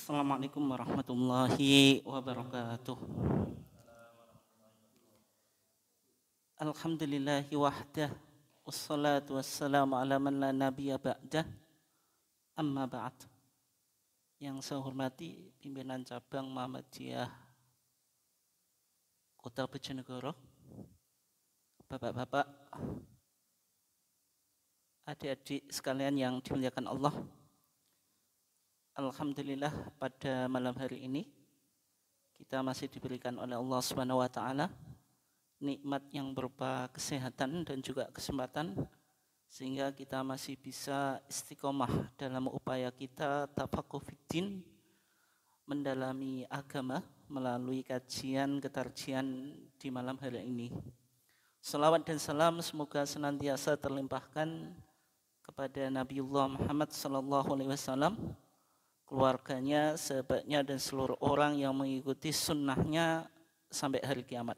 Assalamualaikum warahmatullahi wabarakatuh. Alhamdulillahi wahdah, wassalatu wassalamu ala man la nabiyya ba'dah, amma ba'd. Yang saya hormati pimpinan cabang Muhammadiyah Kota Bojonegoro, bapak-bapak, adik-adik sekalian yang dimuliakan Allah. Alhamdulillah pada malam hari ini kita masih diberikan oleh Allah Subhanahu wa taala nikmat yang berupa kesehatan dan juga kesempatan sehingga kita masih bisa istiqomah dalam upaya kita tafaqquh fiddin, mendalami agama melalui kajian ketarjian di malam hari ini. Salawat dan salam semoga senantiasa terlimpahkan kepada Nabiullah Muhammad sallallahu alaihi wasallam, keluarganya, sahabatnya, dan seluruh orang yang mengikuti sunnahnya sampai hari kiamat.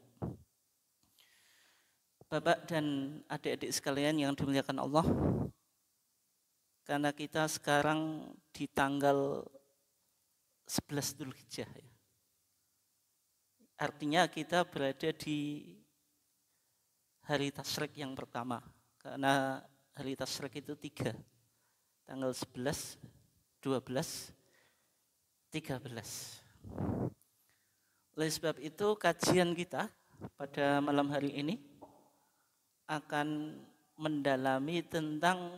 Bapak dan adik-adik sekalian yang dimuliakan Allah, karena kita sekarang di tanggal 11 Dzulhijjah, ya. Artinya kita berada di hari tasyrik yang pertama, karena hari tasyrik itu 3, tanggal 11, 12, 13. Oleh sebab itu kajian kita pada malam hari ini akan mendalami tentang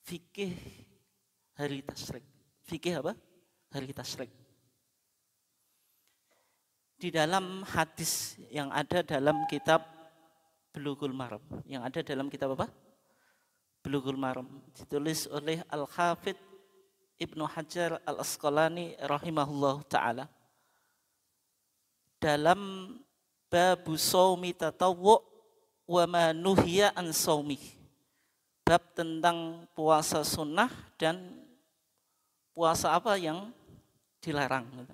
fikih hari tasyrik. Fikih apa? Hari tasyrik. Di dalam hadis yang ada dalam kitab Bulughul Maram, yang ada dalam kitab apa? Bulughul Maram, ditulis oleh Al-Hafidz Ibnu Hajar Al-Asqalani rahimahullah ta'ala dalam babu shaumi tatawwu' wa ma nuhiya an shaumi, bab tentang puasa sunnah dan puasa apa yang dilarang.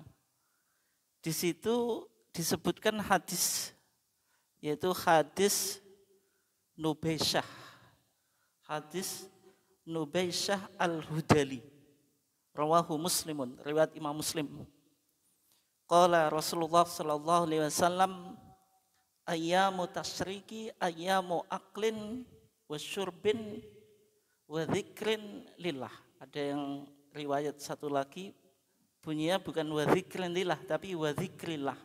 Di situ disebutkan hadis, yaitu hadis Nubaisyah, hadis Nubaisyah al-Hudali, rawahu Muslimun, riwayat Imam Muslim. Qala Rasulullah sallallahu alaihi wasallam, ayyamu tasyriki ayyamu aklin wa syurbin wa dzikrin lillah. Ada yang riwayat satu lagi bunyinya bukan wa dzikrin lillah tapi wa dzikrillah.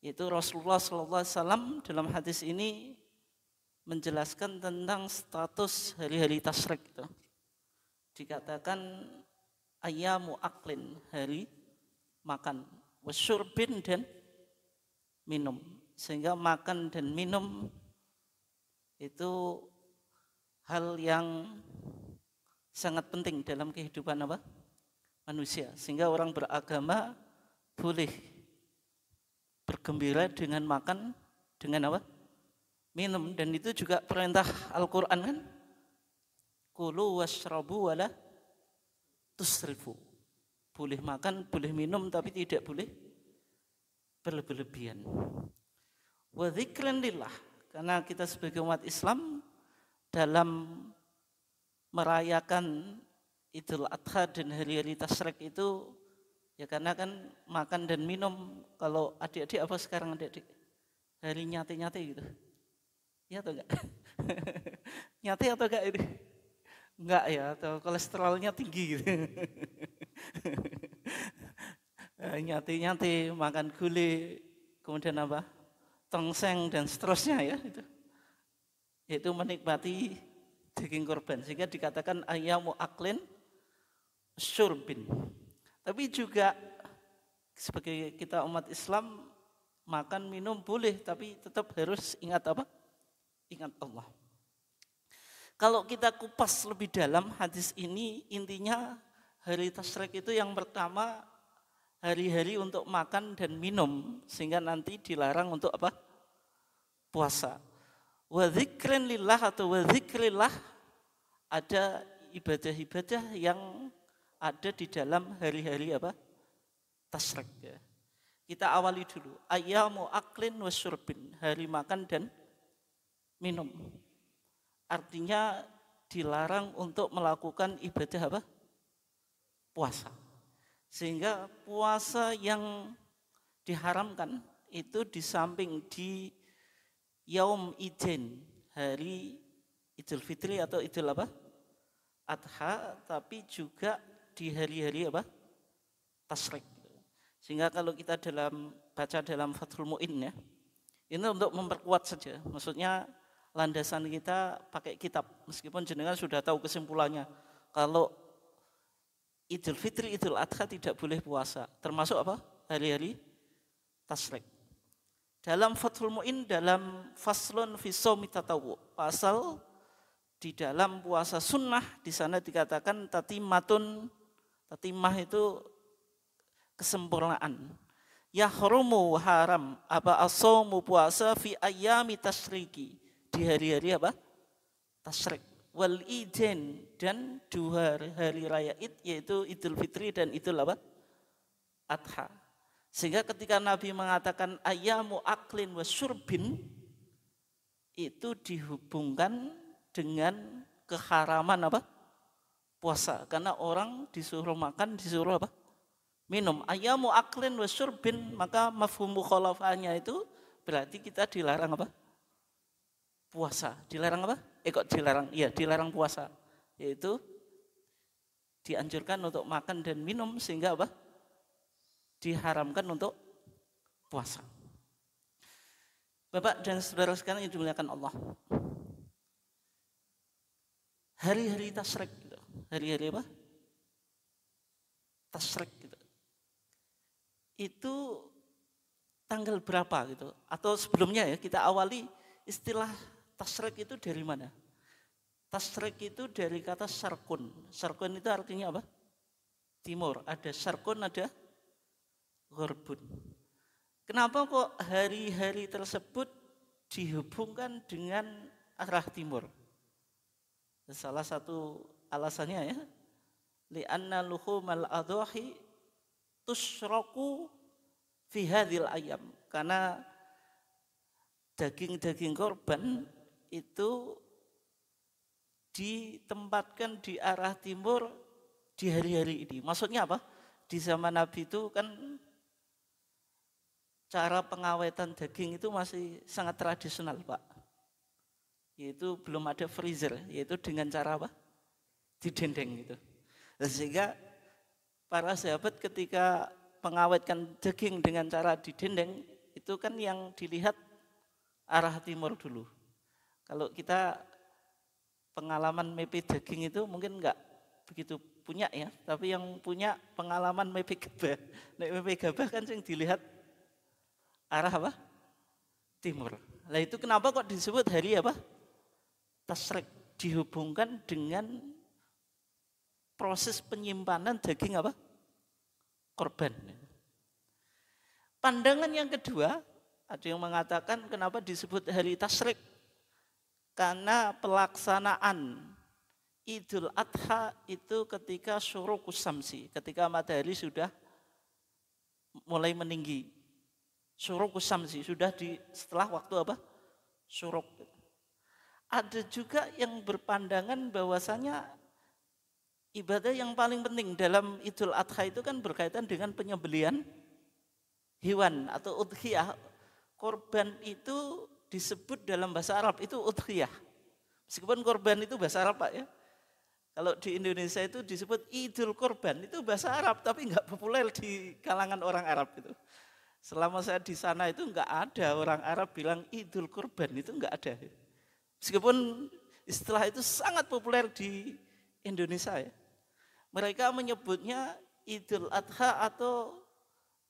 Yaitu Rasulullah sallallahu alaihi wasallam dalam hadis ini menjelaskan tentang status hari-hari tasyrik itu. Dikatakan ayyamu aklin, hari makan, wasyurbin, dan minum. Sehingga makan dan minum itu hal yang sangat penting dalam kehidupan apa? Manusia. Sehingga orang beragama boleh bergembira dengan makan, dengan apa? Minum. Dan itu juga perintah Al-Quran, kan? Kulu washrabu wala tusrifu. Boleh makan, boleh minum, tapi tidak boleh berlebihan. Wa dzikran lillah, karena kita sebagai umat Islam dalam merayakan Idul Adha dan hari-hari tasyrik itu, ya karena kan makan dan minum. Kalau adik-adik apa sekarang adik-adik? Hari nyate-nyate gitu. Ya atau enggak? Nyate atau enggak ini? Enggak ya, atau kolesterolnya tinggi gitu. Nyati-nyati, makan gulai, kemudian apa? Tongseng dan seterusnya, ya itu. Itu menikmati daging korban, sehingga dikatakan ayyamu aklin syurbin. Tapi juga sebagai kita umat Islam, makan minum boleh, tapi tetap harus ingat apa? Ingat Allah. Kalau kita kupas lebih dalam hadis ini, intinya hari tasyrik itu yang pertama hari-hari untuk makan dan minum, sehingga nanti dilarang untuk apa? Puasa. Wa dzikrin lillah atau wa dzikrillah, ada ibadah-ibadah yang ada di dalam hari-hari apa? Tasyrik. Ya. Kita awali dulu. Ayyamu aklin wa syurbin, hari makan dan minum. Artinya dilarang untuk melakukan ibadah apa? puasa. Sehingga puasa yang diharamkan itu di samping di Yaum Idin, hari Idul Fitri atau Idul apa? Adha, tapi juga di hari-hari apa? Tasyrik. Sehingga kalau kita baca dalam Fathul Mu'in ya, ini untuk memperkuat saja. Maksudnya landasan kita pakai kitab, meskipun jenengan sudah tahu kesimpulannya. Kalau Idul Fitri, Idul Adha tidak boleh puasa, termasuk apa? Hari-hari tasyrik. Dalam Fathul Mu'in, dalam Faslun fi Shaumi Tatawwu, pasal di dalam puasa sunnah, di sana dikatakan tatimah itu kesempurnaan. Yahrumu haram apa as-shaumu puasa fi ayyami tasyriki, di hari-hari apa? Tasyrik. Wal idin, dan 2 hari raya Id, yaitu Idul Fitri dan Idul apa? Adha. Sehingga ketika Nabi mengatakan ayyamu aklin wa syurbin, itu dihubungkan dengan keharaman apa? Puasa. Karena orang disuruh makan, disuruh apa? Minum. Ayyamu aklin wa syurbin, maka mafhum mukhalafahnya itu berarti kita dilarang apa? Puasa. Dilarang apa? Kok dilarang? Iya, dilarang puasa. Yaitu dianjurkan untuk makan dan minum, sehingga apa? Diharamkan untuk puasa. Bapak dan saudara sekalian yang dimuliakan Allah, hari-hari tasyrik gitu. Hari-hari apa? Tasyrik gitu. Itu tanggal berapa gitu? Atau sebelumnya ya, kita awali istilah tasyrik itu dari mana? Tasyrik itu dari kata syarkun. Syarkun itu artinya apa? Timur. Ada syarkun, ada gharbun. Kenapa kok hari-hari tersebut dihubungkan dengan arah timur? Salah satu alasannya ya, li'anna luhumal adhahi tusyraku fi hadhil ayyam. Karena daging-daging korban itu ditempatkan di arah timur di hari-hari ini. Maksudnya apa? Di zaman Nabi itu kan cara pengawetan daging itu masih sangat tradisional, Pak. Yaitu belum ada freezer, yaitu dengan cara apa? Didendeng gitu. Sehingga para sahabat ketika mengawetkan daging dengan cara didendeng, itu kan yang dilihat arah timur dulu. Kalau kita pengalaman mepe daging itu mungkin enggak begitu punya ya, tapi yang punya pengalaman mepe gabah. Mepe gabah kan yang dilihat arah apa? Timur. Nah itu kenapa kok disebut hari apa? Tasyrik, dihubungkan dengan proses penyimpanan daging apa? Korban. Pandangan yang kedua, ada yang mengatakan kenapa disebut hari tasyrik? Karena pelaksanaan Idul Adha itu ketika syuruqus samsi, ketika matahari sudah mulai meninggi. Syuruqus samsi sudah setelah waktu apa? Syuruq. Ada juga yang berpandangan bahwasanya ibadah yang paling penting dalam Idul Adha itu kan berkaitan dengan penyembelihan hewan atau udhiyah. Korban itu disebut dalam bahasa Arab itu udhiyah. Meskipun korban itu bahasa Arab, Pak ya. Kalau di Indonesia itu disebut Idul Korban, itu bahasa Arab tapi enggak populer di kalangan orang Arab itu. Selama saya di sana itu enggak ada orang Arab bilang Idul Korban, itu enggak ada. Meskipun istilah itu sangat populer di Indonesia ya. Mereka menyebutnya Idul Adha atau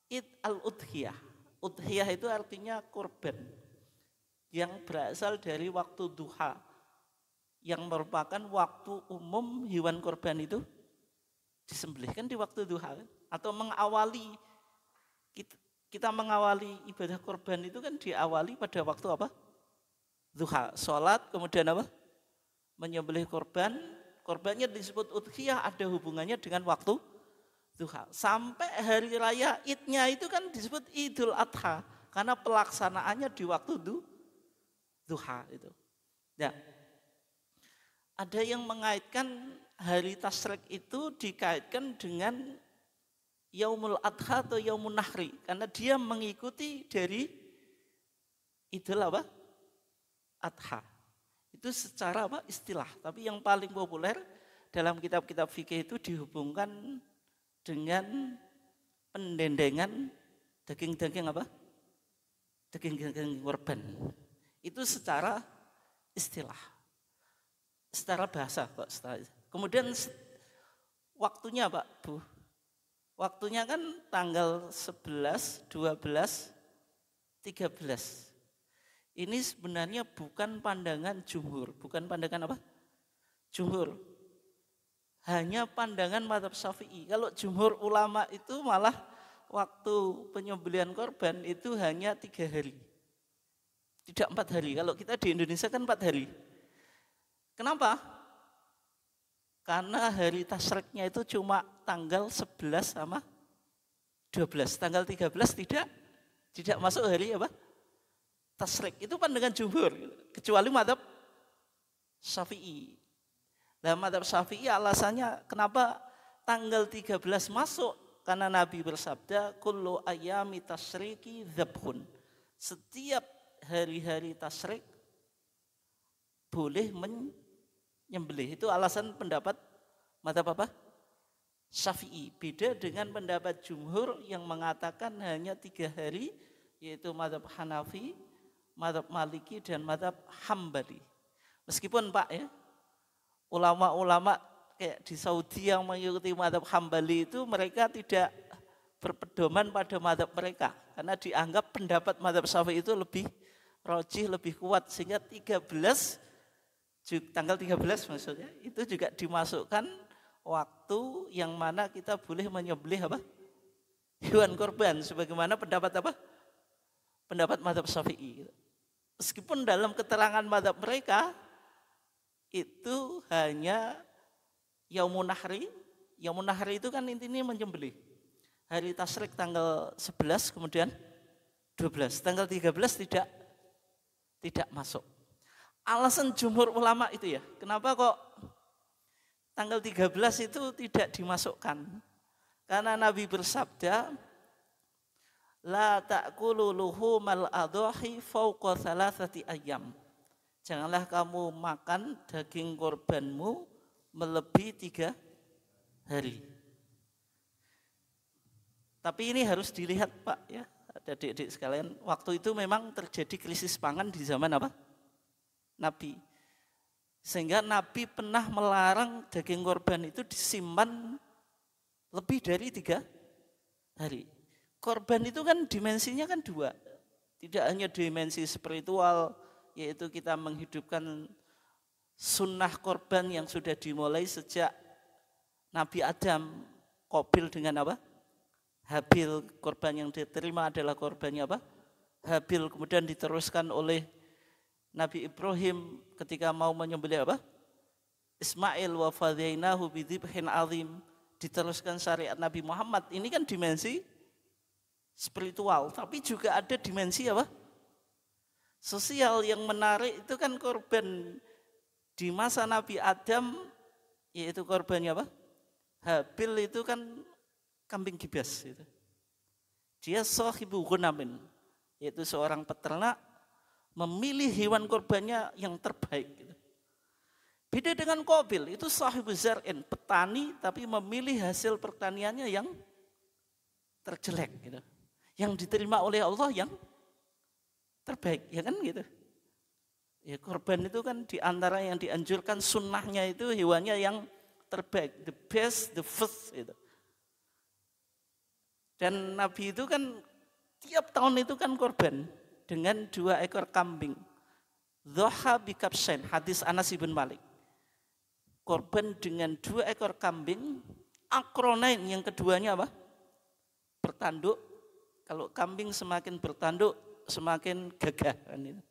Id al-Udhiyah. Udhiyah itu artinya korban yang berasal dari waktu duha, yang merupakan waktu umum hewan korban itu disembelihkan di waktu duha kan? Atau mengawali kita mengawali ibadah korban itu kan diawali pada waktu apa? Duha, sholat, kemudian apa? Menyembelih korban, korbannya disebut udhiyah, ada hubungannya dengan waktu duha. Sampai hari raya Idnya itu kan disebut Idul Adha, karena pelaksanaannya di waktu duha itu. Ya. Ada yang mengaitkan hari Tasyrik itu dikaitkan dengan Yaumul Adha atau Yaumun Nahri karena dia mengikuti dari Idul apa? Adha. Itu secara apa? Istilah. Tapi yang paling populer dalam kitab-kitab fikih itu dihubungkan dengan pendendengan daging-daging apa? Daging-daging kurban. Itu secara istilah. Secara bahasa kok. Kemudian waktunya Pak, Bu. Waktunya kan tanggal 11, 12, 13. Ini sebenarnya bukan pandangan jumhur. Bukan pandangan apa? Jumhur. Hanya pandangan mazhab Syafi'i. Kalau jumhur ulama itu malah waktu penyembelihan korban itu hanya 3 hari. Tidak 4 hari. Kalau kita di Indonesia kan 4 hari. Kenapa? Karena hari Tasyriknya itu cuma tanggal 11 sama 12. Tanggal 13 tidak masuk hari apa? Tasyrik. Itu pandangan jumhur. Kecuali mazhab Syafi'i. Nah, mazhab Syafi'i alasannya kenapa tanggal 13 masuk? Karena Nabi bersabda, kullu ayami tasyriki dzabhun. Setiap hari-hari tasyrik boleh menyembelih. Itu alasan pendapat mazhab apa? Syafi'i. Beda dengan pendapat jumhur yang mengatakan hanya 3 hari, yaitu mazhab Hanafi, mazhab Maliki, dan mazhab Hambali. Meskipun Pak ya, ulama-ulama kayak di Saudi yang mengikuti mazhab Hambali itu mereka tidak berpedoman pada mazhab mereka karena dianggap pendapat mazhab Syafi'i itu lebih rajih, lebih kuat sehingga tanggal 13 maksudnya itu juga dimasukkan waktu yang mana kita boleh menyembelih apa? Hewan korban sebagaimana pendapat apa? Pendapat mazhab Syafi'i. Meskipun dalam keterangan mazhab mereka itu hanya Yaumun Nahri. Yaumun Nahri itu kan intinya menyembelih. Hari Tasyrik tanggal 11 kemudian 12. Tanggal 13 tidak masuk. Alasan jumhur ulama itu ya. Kenapa kok tanggal 13 itu tidak dimasukkan? Karena Nabi bersabda, la ta'kulu luhumal adhahi fawqa 3 ayyam. Janganlah kamu makan daging korbanmu melebihi 3 hari. Tapi ini harus dilihat Pak ya, adik-adik sekalian. Waktu itu memang terjadi krisis pangan di zaman apa? Nabi. Sehingga Nabi pernah melarang daging korban itu disimpan lebih dari 3 hari. Korban itu kan dimensinya kan 2. Tidak hanya dimensi spiritual, yaitu kita menghidupkan sunnah korban yang sudah dimulai sejak Nabi Adam, Qabil dengan apa? Habil. Korban yang diterima adalah korbannya apa? Habil. Kemudian diteruskan oleh Nabi Ibrahim ketika mau menyembelih apa? Ismail wa fadhainahu bidzibhin azim. Diteruskan syariat Nabi Muhammad. Ini kan dimensi spiritual, tapi juga ada dimensi apa? Sosial. Yang menarik itu kan korban di masa Nabi Adam, yaitu korbannya apa? Habil itu kan kambing gibas. Gitu. Dia sahibu ghunamin, yaitu seorang peternak memilih hewan korbannya yang terbaik. Gitu. Beda dengan Qabil, itu sahibu zar'in, petani tapi memilih hasil pertaniannya yang terjelek. Gitu. Yang diterima oleh Allah yang terbaik, ya kan gitu. Ya, korban itu kan diantara yang dianjurkan sunnahnya itu hewannya yang terbaik, the best, the first itu. Dan Nabi itu kan tiap tahun itu kan korban dengan 2 ekor kambing. Dhoha bikabshain, hadis Anas ibn Malik. Korban dengan 2 ekor kambing, akronain yang keduanya apa? Bertanduk. Kalau kambing semakin bertanduk semakin gagah kan itu.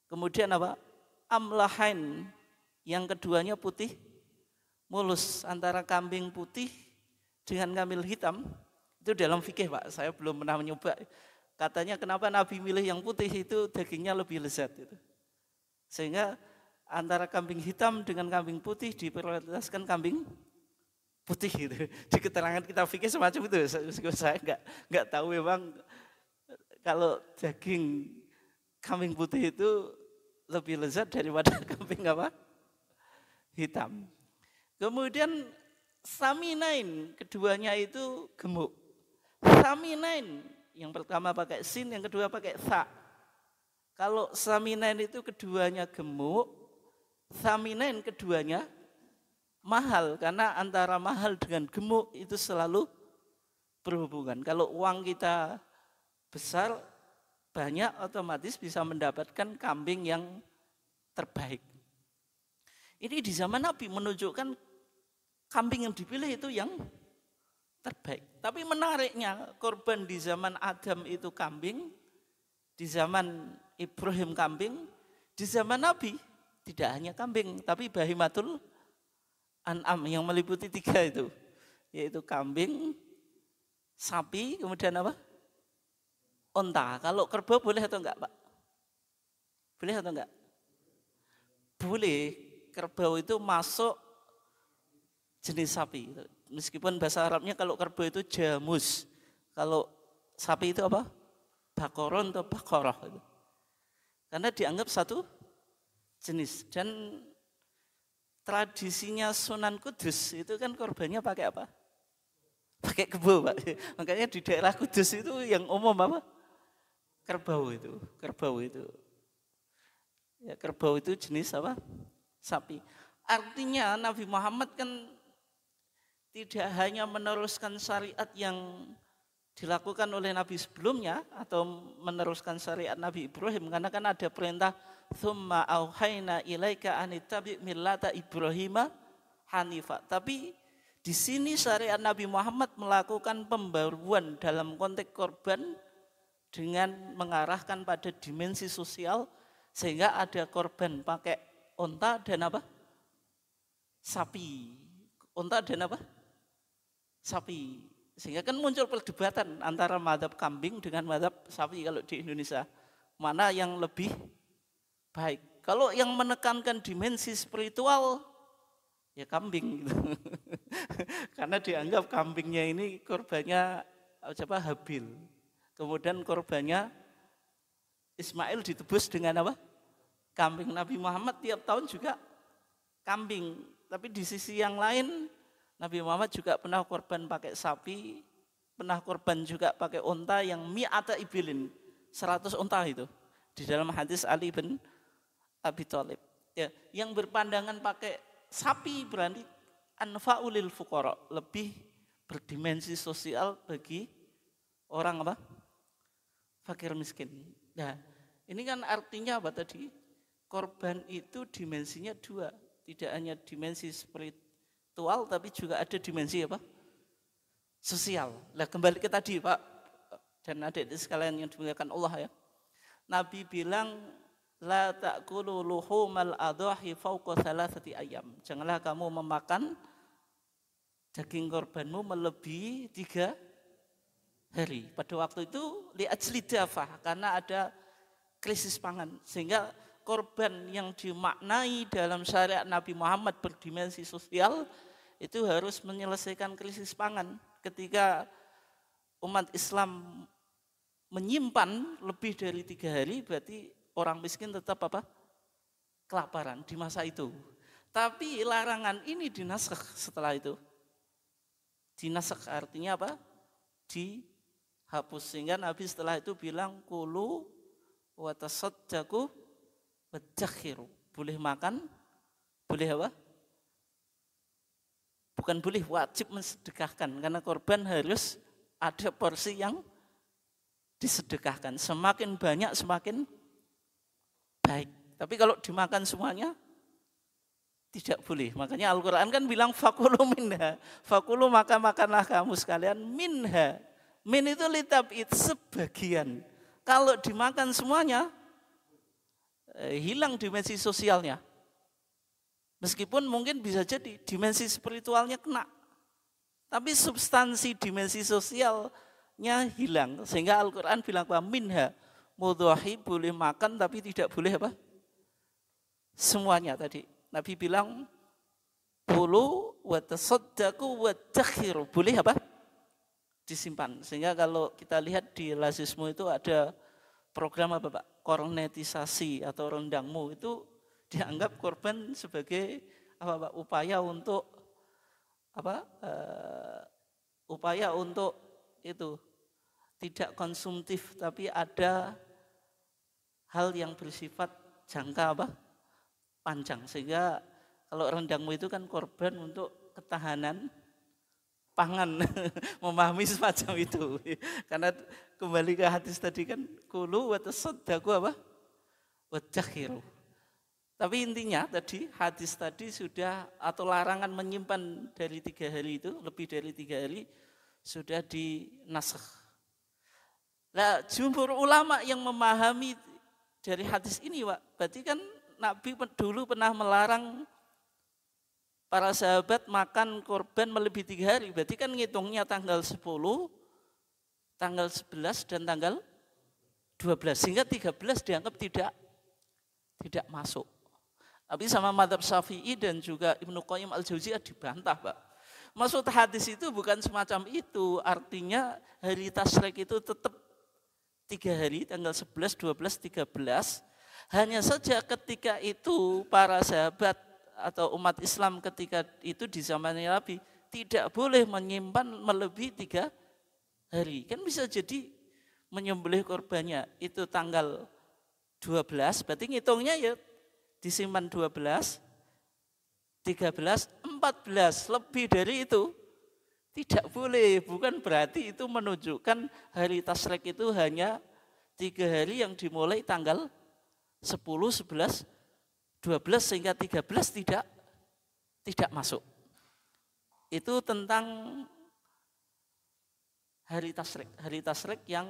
Kemudian apa? Amlahain, yang keduanya putih mulus. Antara kambing putih dengan kambing hitam, itu dalam fikih Pak, saya belum pernah mencoba. Katanya kenapa Nabi milih yang putih itu dagingnya lebih lezat. Itu. Sehingga antara kambing hitam dengan kambing putih diprioritaskan kambing putih gitu. Di keterangan kita fikih semacam itu. Saya nggak tahu memang kalau daging kambing putih itu lebih lezat daripada kambing apa? Hitam. Kemudian saminain, keduanya itu gemuk. Saminain, yang pertama pakai sin, yang kedua pakai tha. Kalau saminain itu keduanya gemuk, saminain keduanya mahal, karena antara mahal dengan gemuk itu selalu berhubungan. Kalau uang kita besar, banyak, otomatis bisa mendapatkan kambing yang terbaik. Ini di zaman Nabi menunjukkan kambing yang dipilih itu yang terbaik. Tapi menariknya, korban di zaman Adam itu kambing, di zaman Ibrahim kambing, di zaman Nabi tidak hanya kambing, tapi bahimatul an'am yang meliputi 3 itu, yaitu kambing, sapi, kemudian apa? Onta. Kalau kerbau boleh atau enggak, Pak? Boleh atau enggak? Boleh. Kerbau itu masuk jenis sapi. Meskipun bahasa Arabnya kalau kerbau itu jamus, kalau sapi itu apa? Bakoron atau bakoroh. Karena dianggap satu jenis. Dan tradisinya Sunan Kudus itu kan korbannya pakai apa? Pakai kebo, Pak. Makanya di daerah Kudus itu yang umum apa? Kerbau itu. Ya, kerbau itu jenis apa? Sapi. Artinya Nabi Muhammad kan tidak hanya meneruskan syariat yang dilakukan oleh Nabi sebelumnya atau meneruskan syariat Nabi Ibrahim, karena kan ada perintah tsumma auhayna ilaika anittabi millata Ibrahima hanifa. Tapi di sini syariat Nabi Muhammad melakukan pembaruan dalam konteks korban dengan mengarahkan pada dimensi sosial, sehingga ada korban pakai onta dan apa? Sapi. Onta dan apa? Sapi. Sehingga kan muncul perdebatan antara mazhab kambing dengan mazhab sapi kalau di Indonesia. Mana yang lebih baik? Kalau yang menekankan dimensi spiritual, ya kambing gitu. Karena dianggap kambingnya ini korbannya Habil. Kemudian korbannya Ismail ditebus dengan apa? Kambing. Nabi Muhammad tiap tahun juga kambing. Tapi di sisi yang lain, Nabi Muhammad juga pernah korban pakai sapi, pernah korban juga pakai unta yang mi'ata ibilin, 100 unta itu. Di dalam hadis Ali bin Abi Thalib. Ya, yang berpandangan pakai sapi berarti anfa'ulil fuqara, lebih berdimensi sosial bagi orang apa? Fakir miskin. Nah, ini kan artinya apa tadi? Korban itu dimensinya 2, tidak hanya dimensi spiritual tapi juga ada dimensi apa? Sosial. Nah, kembali ke tadi, Pak dan adik-adik sekalian yang dimuliakan Allah ya. Nabi bilang la ta'kulu luhumal adhahi fawqa 3 ayyam. Janganlah kamu memakan daging korbanmu melebihi 3 hari. Pada waktu itu li ajli dafah, karena ada krisis pangan, sehingga korban yang dimaknai dalam syariat Nabi Muhammad berdimensi sosial itu harus menyelesaikan krisis pangan. Ketika umat Islam menyimpan lebih dari 3 hari, berarti orang miskin tetap apa? Kelaparan di masa itu. Tapi larangan ini dinasakh setelah itu. Dinasakh artinya apa? Dihapus, sehingga Nabi setelah itu bilang kulu wa tasaddaqu wadakhiru. Boleh makan, boleh apa? Bukan boleh, wajib mensedekahkan, karena korban harus ada porsi yang disedekahkan. Semakin banyak semakin baik. Tapi kalau dimakan semuanya tidak boleh. Makanya Al-Quran kan bilang fakulu minha. Fakulu maka makanlah kamu sekalian minha. Min itu litab'id, sebagian. Kalau dimakan semuanya, hilang dimensi sosialnya. Meskipun mungkin bisa jadi dimensi spiritualnya kena. Tapi substansi dimensi sosialnya hilang. Sehingga Al-Quran bilang apa? Minha. Mudhahi boleh makan tapi tidak boleh apa? semuanya tadi. Nabi bilang, kulu wa tasaddaqu wa takhiru. Boleh apa? Disimpan. Sehingga kalau kita lihat di Lazismu itu ada program apa Pak? Kornetisasi atau rendangmu itu dianggap korban sebagai apa Pak? Upaya untuk apa? Upaya untuk itu tidak konsumtif tapi ada hal yang bersifat jangka apa? Panjang. Sehingga kalau rendangmu itu kan korban untuk ketahanan pangan, memahami semacam itu. Karena kembali ke hadis tadi kan, kulu wa tasaddaqu apa? Wa takhiru. Tapi intinya tadi, hadis tadi sudah, atau larangan menyimpan dari 3 hari itu, lebih dari 3 hari, sudah dinasakh. Nah, jumhur ulama yang memahami dari hadis ini, Pak, berarti kan Nabi dulu pernah melarang para sahabat makan korban melebihi 3 hari. Berarti kan ngitungnya tanggal 10, tanggal 11, dan tanggal 12. Sehingga 13 dianggap tidak masuk. Tapi sama mazhab Syafi'i dan juga Ibnu Qayyim al-Jauziyah dibantah, Pak. Maksud hadis itu bukan semacam itu. Artinya hari tasyrik itu tetap 3 hari, tanggal 11, 12, 13. Hanya saja ketika itu para sahabat atau umat Islam ketika itu di zaman Nabi tidak boleh menyimpan melebihi 3 hari. Kan bisa jadi menyembelih korbannya itu tanggal 12, berarti ngitungnya ya disimpan 12, 13, 14, lebih dari itu tidak boleh. Bukan berarti itu menunjukkan hari tasyrik itu hanya 3 hari yang dimulai tanggal 10, 11, 12 sehingga 13 tidak masuk. Itu tentang hari tasyrik yang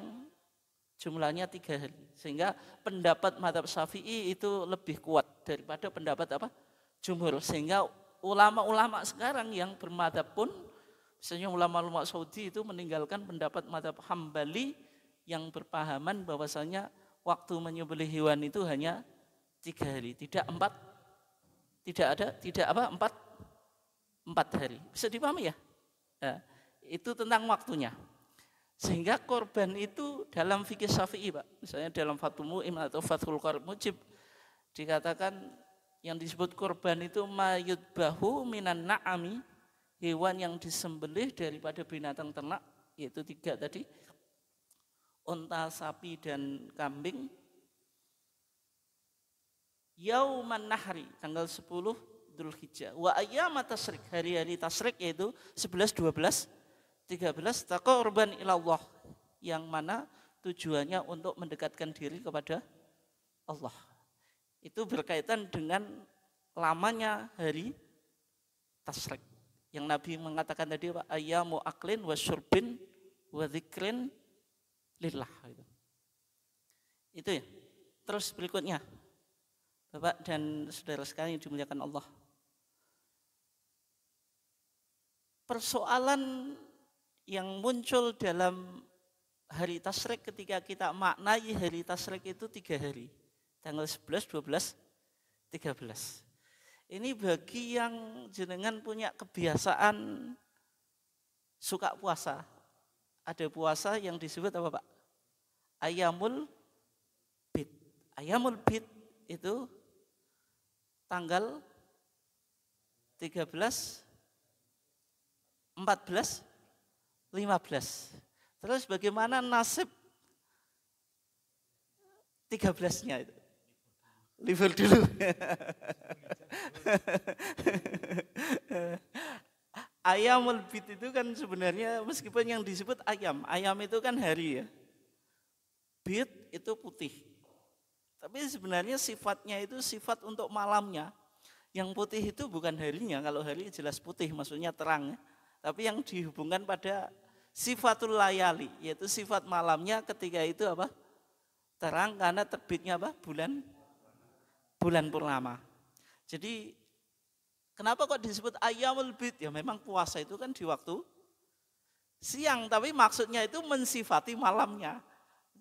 jumlahnya 3 hari. Sehingga pendapat mazhab Syafi'i itu lebih kuat daripada pendapat apa? Jumhur. Sehingga ulama-ulama sekarang yang bermadzhab pun, misalnya ulama-ulama Saudi itu meninggalkan pendapat mazhab Hambali yang berpahaman bahwasanya waktu menyembelih hewan itu hanya 3 hari, tidak 4, tidak 4 hari. Bisa dipahami ya? Nah, itu tentang waktunya. Sehingga korban itu dalam fikih Syafi'i, Pak. Misalnya dalam Fathul Mu'in atau Fathul Qarib Mujib dikatakan yang disebut korban itu mayudbahu minan na'ami, hewan yang disembelih daripada binatang ternak, yaitu 3 tadi, unta, sapi, dan kambing. Yauman nahri, tanggal 10 Dzulhijjah. Wa ayyamat tasyrik, hari-hari tasyrik yaitu 11, 12, 13, taqarruban ilallah, yang mana tujuannya untuk mendekatkan diri kepada Allah. Itu berkaitan dengan lamanya hari tasyrik. Yang Nabi mengatakan tadi, ayyamu aklin wa syurbin wa dzikrin lillah. Itu ya. Terus berikutnya, Bapak dan saudara sekalian yang dimuliakan Allah. Persoalan yang muncul dalam hari tasyrik ketika kita maknai hari tasyrik itu 3 hari. Tanggal 11, 12, 13. Ini bagi yang jenengan punya kebiasaan suka puasa. Ada puasa yang disebut apa, Pak? Ayyamul bid. Ayyamul bid itu tanggal 13, 14, 15. Terus bagaimana nasib 13-nya itu? Libur dulu. Ayyamul bid itu kan sebenarnya meskipun yang disebut ayam itu kan hari ya. Bid itu putih. Tapi sebenarnya sifatnya itu sifat untuk malamnya. Yang putih itu bukan harinya, kalau hari jelas putih maksudnya terang ya. Tapi yang dihubungkan pada sifatul layali, yaitu sifat malamnya ketika itu apa? Terang karena terbitnya apa? Bulan purnama. Jadi kenapa kok disebut ayyamul bid? Ya memang puasa itu kan di waktu siang, tapi maksudnya itu mensifati malamnya.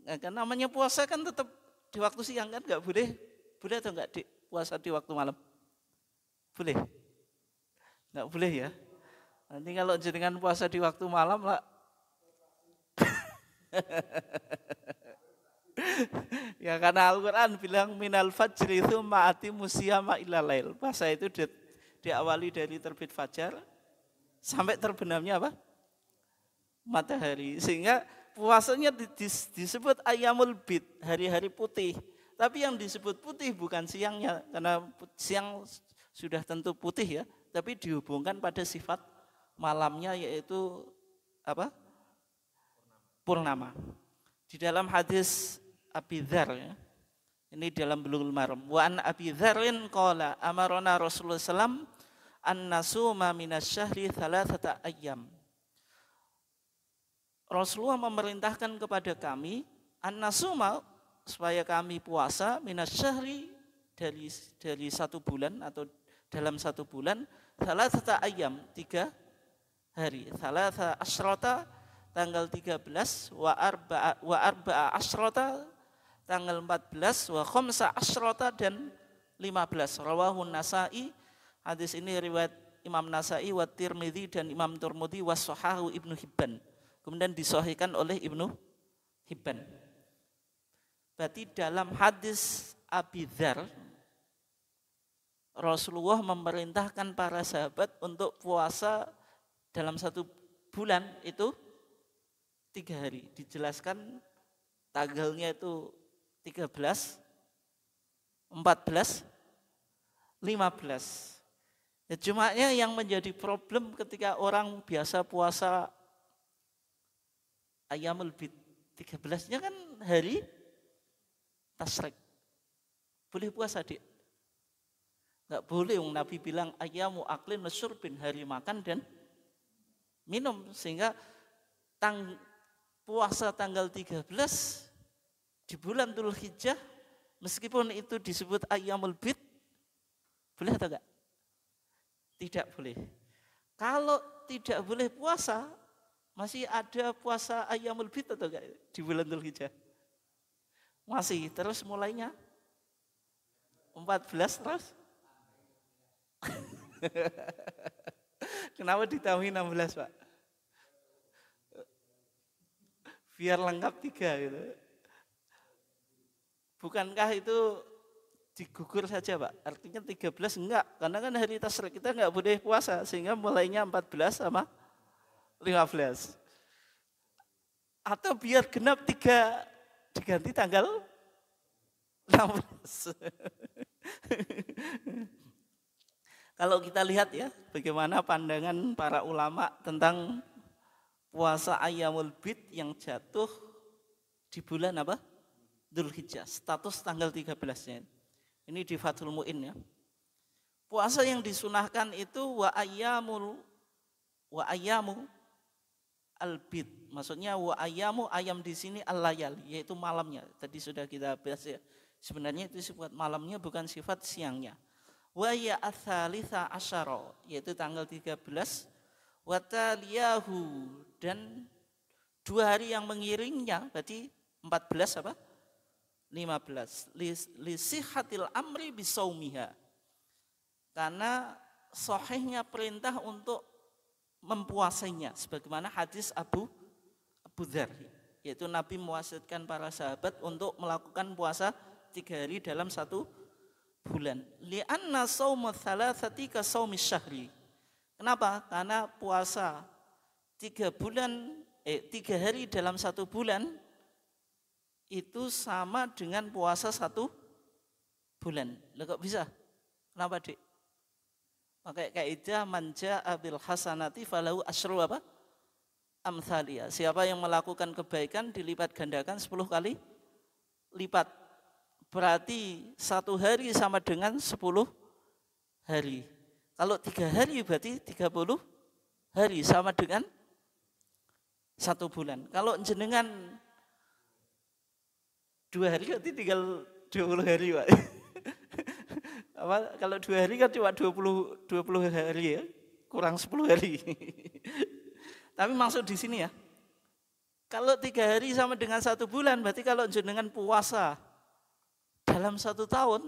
Nah, kan namanya puasa kan tetap di waktu siang kan, nggak boleh atau nggak, Dik? puasa di waktu malam? Boleh? Enggak boleh ya? Nanti kalau jenengan puasa di waktu malam lah. Ya karena Al-Quran bilang minal fajri itu ma'ati musyama ilalail. Puasa itu diawali dari terbit fajar sampai terbenamnya apa? Matahari. Sehingga puasanya disebut ayyamul bid, hari-hari putih. Tapi yang disebut putih bukan siangnya, karena siang sudah tentu putih ya, tapi dihubungkan pada sifat malamnya yaitu apa? Purnama. Di dalam hadis Abi Dzar ya, ini dalam Bulughul Maram. Wa an Abi Dzarrin qala amarona Rasulullah sallam an nasuma minasyahri thalathata ayyam. Rasulullah memerintahkan kepada kami an nasuma supaya kami puasa minasyahri dari satu bulan atau dalam satu bulan thalathata ayyam 3 hari. Thalatha asyrata tanggal 13 wa arba'a asyrata tanggal 14 wa khamsa asyrata dan 15. Rawahun Nasa'i, hadis ini riwayat Imam Nasa'i wa Tirmidzi dan Imam Tirmidzi wa sahahu Ibnu Hibban. Kemudian disahihkan oleh Ibnu Hibban. Berarti dalam hadis Abi Dzar Rasulullah memerintahkan para sahabat untuk puasa dalam satu bulan itu 3 hari. Dijelaskan tanggalnya itu 13, 14, 15. Ya, cumanya yang menjadi problem ketika orang biasa puasa Ayyamul Bid 13-nya kan hari Tasyrik. Boleh puasa, Dik? Enggak boleh, Nabi bilang ayyamu aklin wa syurbin, hari makan dan minum, sehingga puasa tanggal 13 di bulan Dzulhijjah meskipun itu disebut Ayyamul Bid, boleh atau enggak? Tidak boleh. Kalau tidak boleh puasa, masih ada puasa Ayyamul Bid atau enggak di bulan Dzulhijjah? Masih, terus mulainya 14 terus. Kenapa ditambahi 16, Pak? Biar lengkap 3 gitu. Bukankah itu digugur saja, Pak? Artinya 13 enggak, karena kan hari Tasyrik kita enggak boleh puasa, sehingga mulainya 14 sama 15. Atau biar genap 3 diganti tanggal 16. Kalau kita lihat ya, bagaimana pandangan para ulama tentang puasa Ayyamul Bid yang jatuh di bulan apa? Dzulhijjah, status tanggal 13-nya. Ini di Fathul Mu'in ya. Puasa yang disunahkan itu wa ayyamu al-bid. Maksudnya wa ayyamu, ayam di sini al-layal, yaitu malamnya. Tadi sudah kita bahas ya. Sebenarnya itu sifat malamnya, bukan sifat siangnya. Wa ya ats-tsalitsa asyara, yaitu tanggal 13, wa taliyahu, dan 2 hari yang mengiringnya, berarti 14 apa? 15. Li sihhatil amri bisaumiha. Karena sahihnya perintah untuk mempuasainya, sebagaimana hadis Abu Dzar, yaitu Nabi mewasiatkan para sahabat untuk melakukan puasa 3 hari dalam 1 bulan. Li'anna shauma tsalatsati ka shaumi syahri. Kenapa? Karena puasa 3 hari dalam 1 bulan itu sama dengan puasa 1 bulan. Lah kok bisa? Kenapa, Dik? Pakai kaidah manja abil hasanati falahu asyru apa? Amthalia. Siapa yang melakukan kebaikan dilipat gandakan 10 kali lipat. Berarti 1 hari sama dengan 10 hari. Kalau 3 hari berarti 30 hari sama dengan 1 bulan. Kalau jenengan 2 hari berarti tinggal 20 hari, Pak. Kalau 2 hari kan cuma 20 hari ya, kurang 10 hari. Tapi maksud di sini ya, kalau 3 hari sama dengan 1 bulan, berarti kalau jenengan puasa dalam 1 tahun,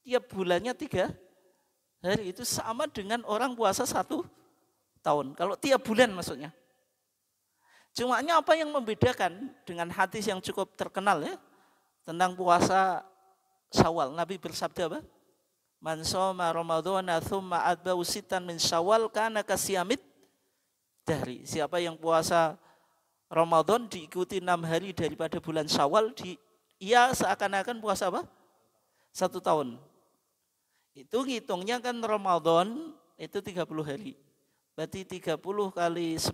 tiap bulannya 3 hari. Itu sama dengan orang puasa 1 tahun. Kalau tiap bulan maksudnya. Cumanya apa yang membedakan dengan hadis yang cukup terkenal ya tentang puasa Syawal. Nabi bersabda apa? Man shoma ramadhana tsumma atba'u sittan min Syawal kana kasiyamid dahri. Siapa yang puasa Ramadan diikuti 6 hari daripada bulan Syawal, ia seakan-akan puasa apa? 1 tahun. Itu ngitungnya kan Ramadan itu 30 hari. Berarti 30 kali 10,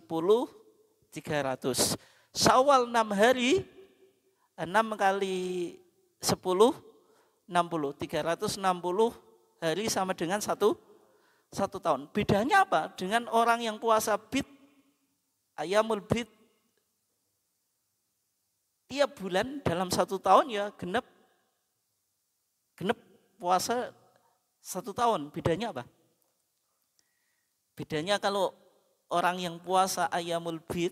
300. Syawal 6 hari, 6 kali 10, 60. 360 hari sama dengan 1 tahun. Bedanya apa? Dengan orang yang puasa bid, ayamul bid, tiap bulan dalam 1 tahun ya genep puasa 1 tahun. Bedanya apa? Bedanya kalau orang yang puasa ayamul bid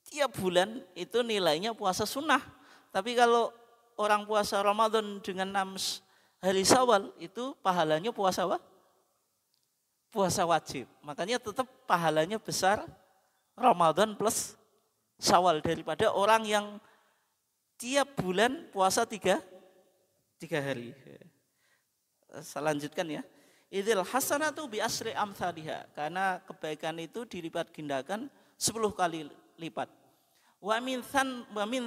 tiap bulan itu nilainya puasa sunnah. Tapi kalau orang puasa Ramadan dengan 6 hari Syawal itu pahalanya puasa apa? Puasa wajib. Makanya tetap pahalanya besar Ramadan plus Syawal daripada orang yang tiap bulan puasa 3 hari. Saya lanjutkan ya. Idzil hasanatu bi asri amsalihha. Karena kebaikan itu dilipat gandakan 10 kali lipat. Wa min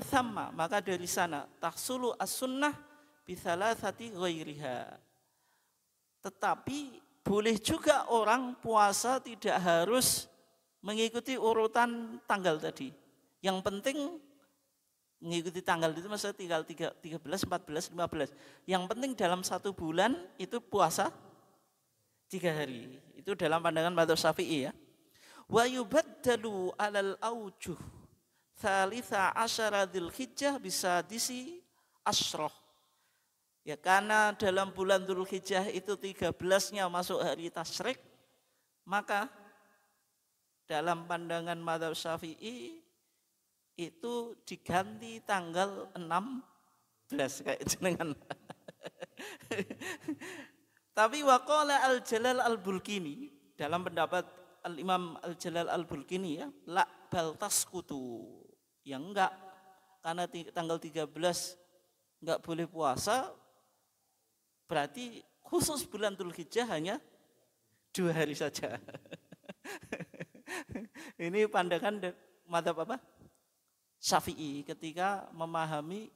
thamma, maka dari sana tahsulu as-sunnah bi thalathati ghairiha. Tetapi boleh juga orang puasa tidak harus mengikuti urutan tanggal tadi. Yang penting mengikuti tanggal itu maksudnya tinggal 13, 14, 15. Yang penting dalam 1 bulan itu puasa 3 hari. Itu dalam pandangan mazhab Syafi'i ya. Wa yubaddalu 'alal aujuh Thalitha asyara Dzulhijjah bisa disi asroh. Ya karena dalam bulan Dzulhijjah itu 13-nya masuk hari tasyrik, maka dalam pandangan mazhab Syafi'i itu diganti tanggal 16 kayak jenengan. Tapi waqala Al-Jalal Al-Bulkini dalam pendapat Al-Imam Al-Jalal Al-Bulkini ya, la bal tasqutu. Ya enggak, karena tanggal 13 enggak boleh puasa, berarti khusus bulan Dzulhijjah hanya 2 hari saja. Ini pandangan mazhab apa? Syafi'i ketika memahami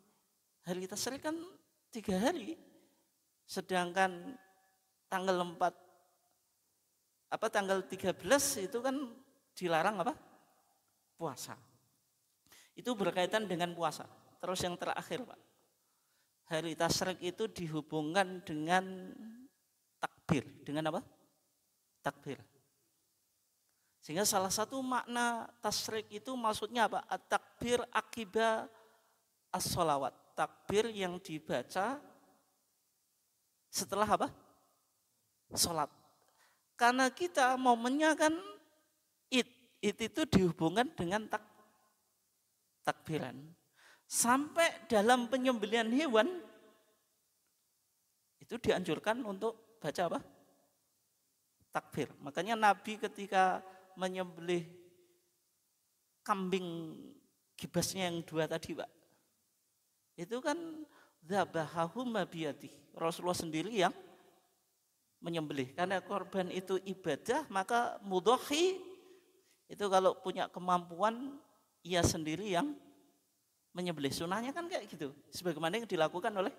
hari tasyrik kan 3 hari. Sedangkan tanggal 13 itu kan dilarang apa? Puasa. Itu berkaitan dengan puasa. Terus yang terakhir Pak, hari tasyrik itu dihubungkan dengan takbir. Dengan apa? Takbir. Sehingga salah satu makna tasyrik itu maksudnya apa? At-takbir akibat as-sholawat. Takbir yang dibaca setelah apa? Sholat. Karena kita momennya kan Id itu dihubungkan dengan takbiran. Sampai dalam penyembelihan hewan itu dianjurkan untuk baca apa? Takbir. Makanya Nabi ketika menyembelih kambing gibasnya yang 2 tadi Pak, itu kan dzabahahum biyadihi. Rasulullah sendiri yang menyembelih. Karena korban itu ibadah, maka mudhahi itu kalau punya kemampuan ia sendiri yang menyembelih. Sunahnya kan kayak gitu. Sebagaimana yang dilakukan oleh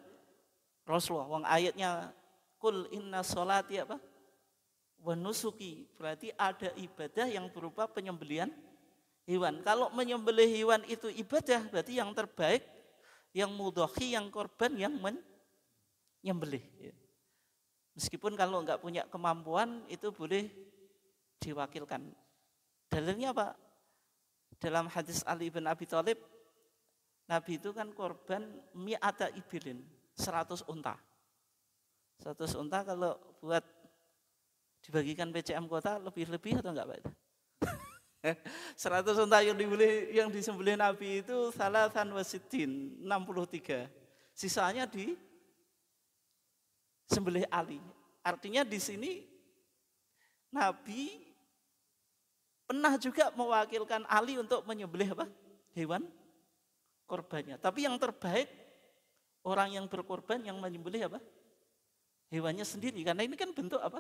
Rasulullah. Wong ayatnya kul inna sholati apa? Wa nusuki. Berarti ada ibadah yang berupa penyembelihan hewan. Kalau menyembelih hewan itu ibadah, berarti yang terbaik yang mudhahi, yang korban yang menyembelih. Meskipun kalau enggak punya kemampuan itu boleh diwakilkan. Dalilnya apa? Dalam hadis Ali bin Abi Thalib, Nabi itu kan korban mi'ata ibilin, 100 unta. 100 unta kalau buat dibagikan PCM kota lebih-lebih atau enggak Pak itu? 100 unta yang disembelih Nabi itu salasan wasitin, 63. Sisanya sembelih Ali. Artinya di sini Nabi pernah juga mewakilkan Ali untuk menyembelih apa? Hewan korbannya. Tapi yang terbaik orang yang berkorban yang menyembelih apa? Hewannya sendiri. Karena ini kan bentuk apa?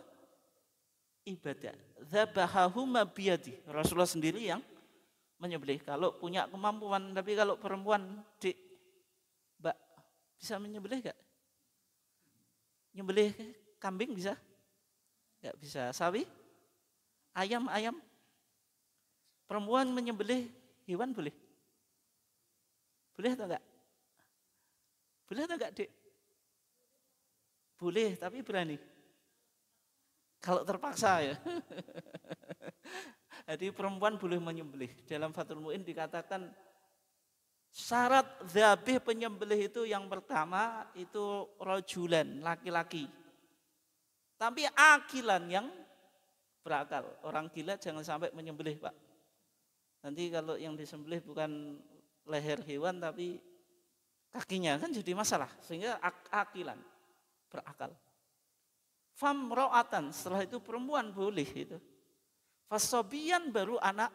Ibadah. Dzabahahuma biyadi. Rasulullah sendiri yang menyembelih. Kalau punya kemampuan, tapi kalau perempuan, Dik, Mbak, bisa menyembelih gak? Nyembelih kambing bisa? Gak bisa. Sapi? Ayam? Perempuan menyembelih hewan boleh? Boleh atau enggak? Boleh atau enggak, Dik? Boleh, tapi berani. Kalau terpaksa ya. Jadi perempuan boleh menyembelih. Dalam Fathul Mu'in dikatakan syarat dzabih penyembelih itu yang pertama itu rajulan, laki-laki. Tapi akilan yang berakal. Orang gila jangan sampai menyembelih, Pak. Nanti kalau yang disembelih bukan leher hewan tapi kakinya kan jadi masalah. Sehingga akilan, berakal. Famro'atan, setelah itu perempuan boleh itu. Fasobian baru anak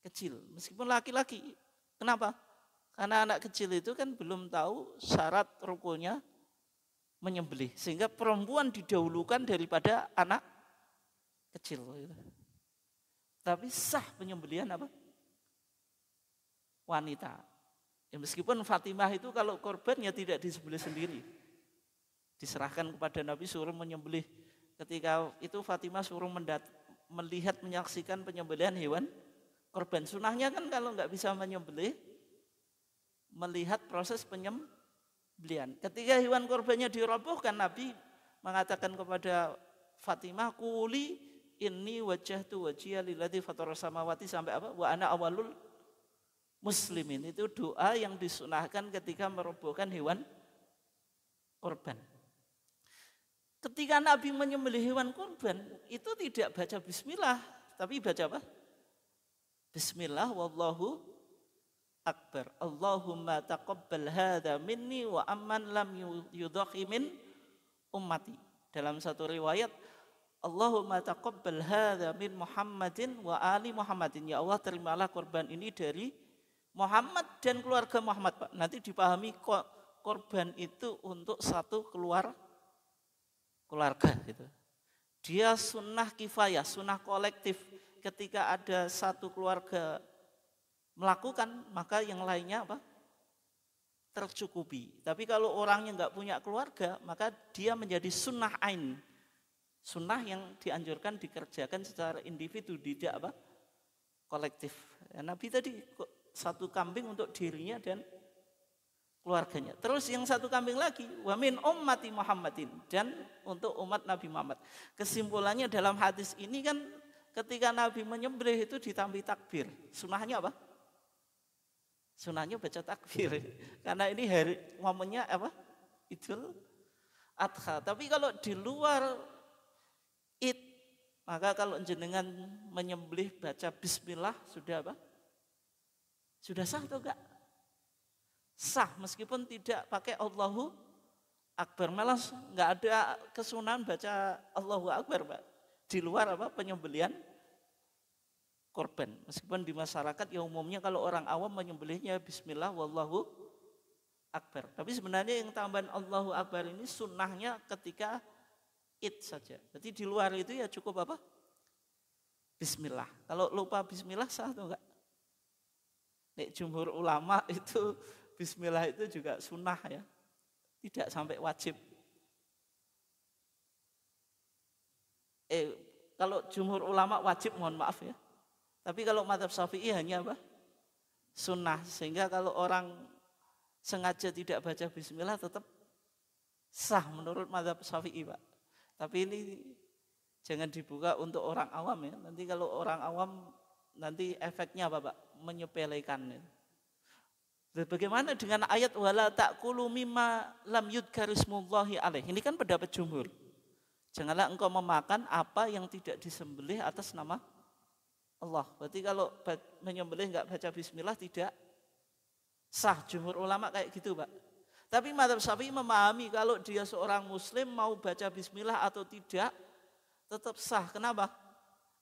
kecil, meskipun laki-laki. Kenapa? Karena anak kecil itu kan belum tahu syarat rukunnya menyembelih. Sehingga perempuan didahulukan daripada anak kecil. Tapi sah penyembelihan apa? Wanita. Ya, meskipun Fatimah itu kalau korbannya tidak disembelih sendiri. Diserahkan kepada Nabi suruh menyembelih. Ketika itu Fatimah suruh melihat menyaksikan penyembelihan hewan korban. Sunahnya kan kalau nggak bisa menyembelih, melihat proses penyembelihan. Ketika hewan korbannya dirobohkan, Nabi mengatakan kepada Fatimah, "Quli inni wajjahtu wajhiya lilladzi fatharas samawati" sampai apa? "Wa ana awwalul muslimin." Itu doa yang disunahkan ketika merobohkan hewan korban. Ketika Nabi menyembelih hewan kurban, itu tidak baca bismillah, tapi baca apa? Bismillah wallahu akbar. Allahumma taqabbal hadza minni wa amman lam yudhahi min ummati. Dalam satu riwayat, Allahumma taqabbal hadza min Muhammadin wa ali Muhammadin. Ya Allah, terimalah korban ini dari Muhammad dan keluarga Muhammad, Pak. Nanti dipahami korban itu untuk satu keluarga gitu. Dia sunnah kifayah, sunnah kolektif. Ketika ada satu keluarga melakukan, maka yang lainnya apa? Tercukupi. Tapi kalau orangnya nggak punya keluarga, maka dia menjadi sunnah ain. Sunnah yang dianjurkan dikerjakan secara individu, tidak apa? Kolektif. Ya, Nabi tadi satu kambing untuk dirinya dan keluarganya. Terus yang satu kambing lagi, wa min ummati Muhammadin, dan untuk umat Nabi Muhammad. Kesimpulannya dalam hadis ini kan ketika Nabi menyembelih itu ditambah takbir. Sunahnya apa? Sunahnya baca takbir. Karena ini hari momennya apa? Idul Adha. Tapi kalau di luar Id, maka kalau jenengan menyembelih baca bismillah sudah apa? Sudah sah atau enggak? Sah meskipun tidak pakai Allahu Akbar. Malah nggak ada kesunahan baca Allahu Akbar, Pak. Di luar apa? Penyembelihan korban. Meskipun di masyarakat ya umumnya kalau orang awam menyembelihnya bismillah wallahu akbar. Tapi sebenarnya yang tambahan Allahu Akbar ini sunnahnya ketika Id saja. Jadi di luar itu ya cukup apa? Bismillah. Kalau lupa bismillah sah atau enggak? Nek jumhur ulama itu bismillah itu juga sunnah ya, tidak sampai wajib. Kalau jumhur ulama wajib, mohon maaf ya. Tapi kalau mazhab Syafi'i hanya apa? Sunnah. Sehingga kalau orang sengaja tidak baca bismillah tetap sah menurut mazhab Syafi'i, Pak. Tapi ini jangan dibuka untuk orang awam ya. Nanti kalau orang awam nanti efeknya apa, Pak? Menyepelekan ya. Bagaimana dengan ayat wala ta'kulu mimma lam yudkarismullahi alaih? Ini kan pendapat jumhur. Janganlah engkau memakan apa yang tidak disembelih atas nama Allah. Berarti kalau menyembelih enggak baca bismillah tidak sah. Jumhur ulama kayak gitu, Pak. Tapi mazhab Syafi'i memahami kalau dia seorang muslim mau baca bismillah atau tidak tetap sah. Kenapa?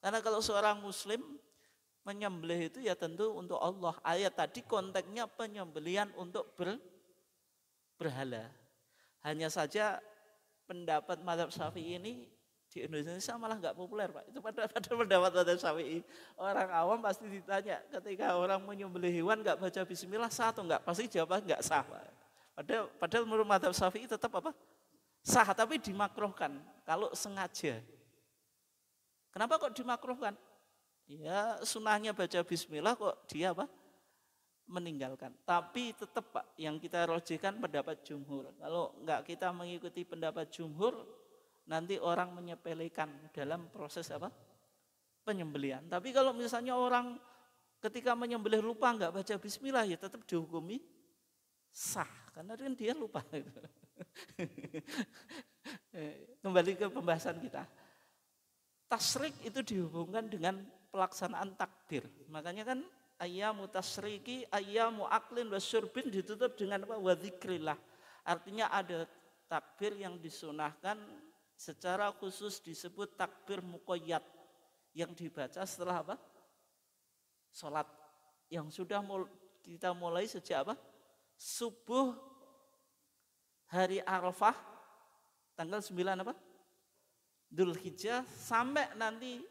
Karena kalau seorang muslim menyembelih itu ya tentu untuk Allah. Ayat tadi konteksnya penyembelihan untuk berhala. Hanya saja pendapat mazhab Syafi'i ini di Indonesia malah nggak populer, Pak. Itu pada pendapat mazhab Syafi'i. Orang awam pasti ditanya ketika orang menyembelih hewan nggak baca bismillah sah atau nggak? Pasti jawabannya nggak sah, Pak. Padahal menurut mazhab Syafi'i tetap apa? Sah, tapi dimakruhkan kalau sengaja. Kenapa kok dimakruhkan? Ya sunahnya baca bismillah kok dia apa? Meninggalkan. Tapi tetap Pak, yang kita rojikan pendapat jumhur. Kalau enggak kita mengikuti pendapat jumhur, nanti orang menyepelekan dalam proses apa? Penyembelihan. Tapi kalau misalnya orang ketika menyembelih lupa enggak baca bismillah, ya tetap dihukumi sah. Karena kan dia lupa. Kembali ke pembahasan kita. Tasrik itu dihubungkan dengan pelaksanaan takbir. Makanya kan ayyamu tasriki, ayyamu aklin wa syurbin ditutup dengan apa? Wa dzikrillah. Artinya ada takbir yang disunahkan secara khusus disebut takbir muqayyad yang dibaca setelah apa? Salat. Yang sudah kita mulai sejak apa? Subuh hari Arafah tanggal 9 apa? Dzulhijjah sampai nanti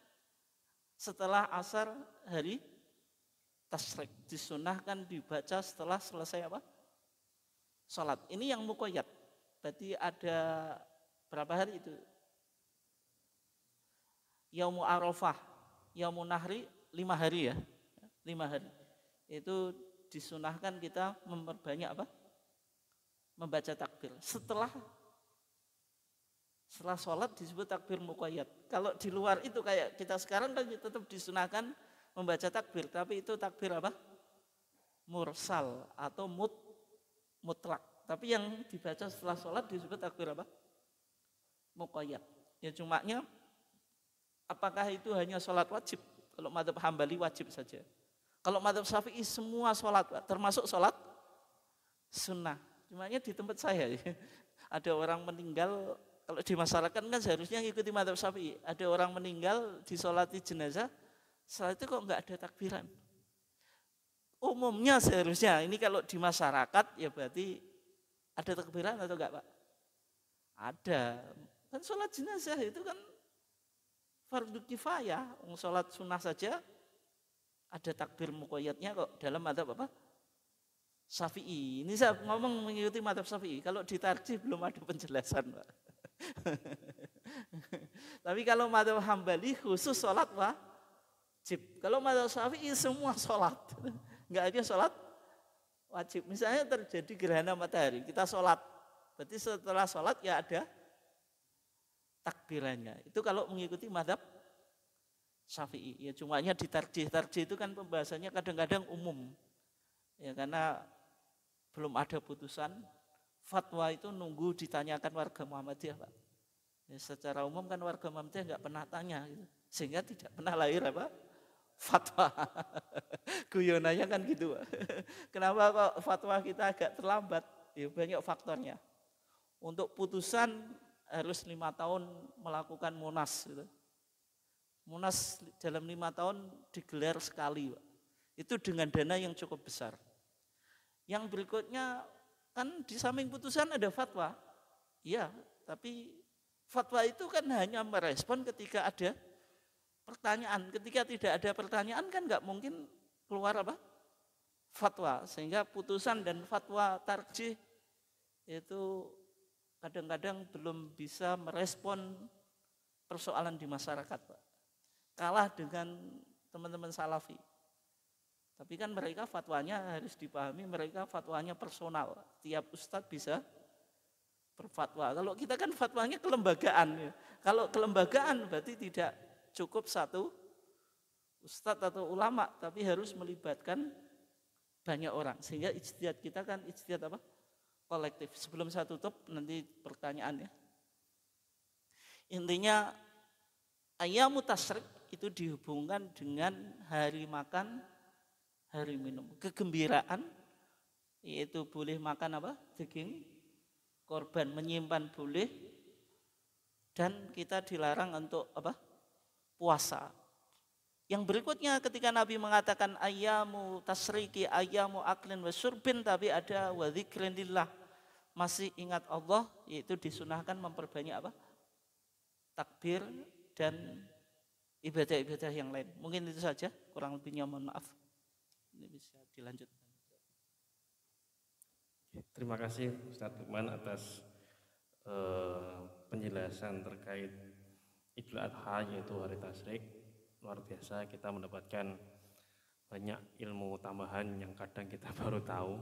setelah asar hari tasrik disunahkan dibaca setelah selesai apa? Salat. Ini yang muqayyad. Berarti ada berapa hari itu? Yaumu Arafah, Yaumu Nahri 5 hari ya. 5 hari. Itu disunahkan kita memperbanyak apa? Membaca takbir. Setelah sholat disebut takbir muqayyad. Kalau di luar itu kayak kita sekarang kan tetap disunahkan membaca takbir, tapi itu takbir apa? Mursal atau mutlak. Tapi yang dibaca setelah sholat disebut takbir apa? Muqayyad. Ya cumanya apakah itu hanya sholat wajib? Kalau mazhab Hambali wajib saja. Kalau mazhab Syafi'i semua sholat, termasuk sholat sunnah. Cumanya di tempat saya ada orang meninggal. Kalau di masyarakat kan seharusnya ngikuti mazhab Syafi'i. Ada orang meninggal disolati jenazah, setelah itu kok enggak ada takbiran. Umumnya seharusnya ini kalau di masyarakat ya berarti ada takbiran atau enggak Pak? Ada. Kan sholat jenazah itu kan fardu kifayah. Sholat sunnah saja ada takbir muqayyadnya kok dalam mazhab apa? Syafi'i. Ini saya ngomong mengikuti mazhab Syafi'i. Kalau ditarjih belum ada penjelasan Pak. Tapi kalau mazhab Hambali khusus sholat wajib. Kalau mazhab Syafi'i semua sholat. Enggak ada sholat wajib. Misalnya terjadi gerhana matahari, kita sholat. Berarti setelah sholat ya ada takbirannya. Itu kalau mengikuti mazhab Syafi'i. Ya cumanya ditarjih. Tarjih itu kan pembahasannya kadang-kadang umum. Ya karena belum ada putusan. Fatwa itu nunggu ditanyakan warga Muhammadiyah Pak. Ya, secara umum kan warga Muhammadiyah nggak pernah tanya, gitu. Sehingga tidak pernah lahir apa? Fatwa. Guyonanya kan gitu Pak. Kenapa kok fatwa kita agak terlambat? Ya banyak faktornya. Untuk putusan harus 5 tahun melakukan munas. Gitu. Munas dalam 5 tahun digelar sekali Pak. Itu dengan dana yang cukup besar. Yang berikutnya kan di samping putusan ada fatwa. Iya, tapi fatwa itu kan hanya merespon ketika ada pertanyaan. Ketika tidak ada pertanyaan kan nggak mungkin keluar apa? Fatwa. Sehingga putusan dan fatwa tarjih itu kadang-kadang belum bisa merespon persoalan di masyarakat, Pak. Kalah dengan teman-teman salafi. Tapi kan mereka fatwanya harus dipahami, mereka fatwanya personal. Tiap ustadz bisa berfatwa. Kalau kita kan fatwanya kelembagaan. Ya. Kalau kelembagaan berarti tidak cukup satu ustadz atau ulama, tapi harus melibatkan banyak orang. Sehingga ijtihad kita kan ijtihad apa? Kolektif. Sebelum saya tutup nanti pertanyaannya. Intinya ayyamu tasyrik itu dihubungkan dengan hari makan, hari minum. Kegembiraan yaitu boleh makan apa? Daging korban, menyimpan boleh, dan kita dilarang untuk apa? Puasa. Yang berikutnya ketika Nabi mengatakan ayyamu tasriki, ayyamu aklin wa syurbin, tapi ada wa dzikrillah, masih ingat Allah, yaitu disunahkan memperbanyak apa? Takbir dan ibadah-ibadah yang lain. Mungkin itu saja, kurang lebihnya mohon maaf. Ini bisa dilanjutkan. Terima kasih Ustadz Lukman atas penjelasan terkait Idul Adha, yaitu hari tasyrik. Luar biasa, kita mendapatkan banyak ilmu tambahan yang kadang kita baru tahu.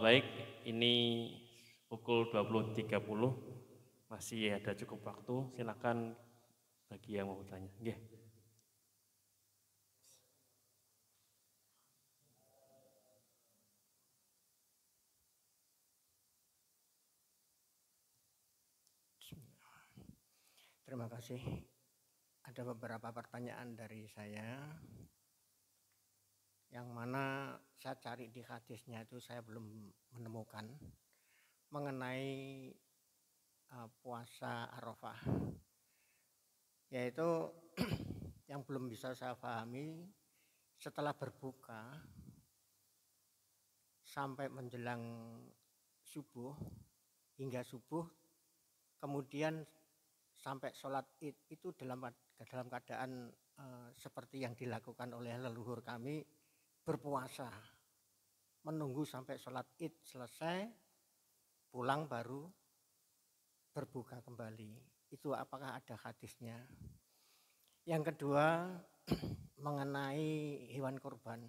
Baik, ini pukul 20.30, masih ada cukup waktu. Silakan bagi yang mau bertanya. Nggih. Terima kasih. Ada beberapa pertanyaan dari saya, yang mana saya cari di hadisnya itu saya belum menemukan mengenai puasa Arafah, yaitu yang belum bisa saya pahami, setelah berbuka sampai menjelang subuh hingga subuh, kemudian sampai sholat id itu dalam keadaan seperti yang dilakukan oleh leluhur kami, berpuasa menunggu sampai sholat id selesai, pulang baru berbuka kembali. Itu apakah ada hadisnya? Yang kedua mengenai hewan kurban,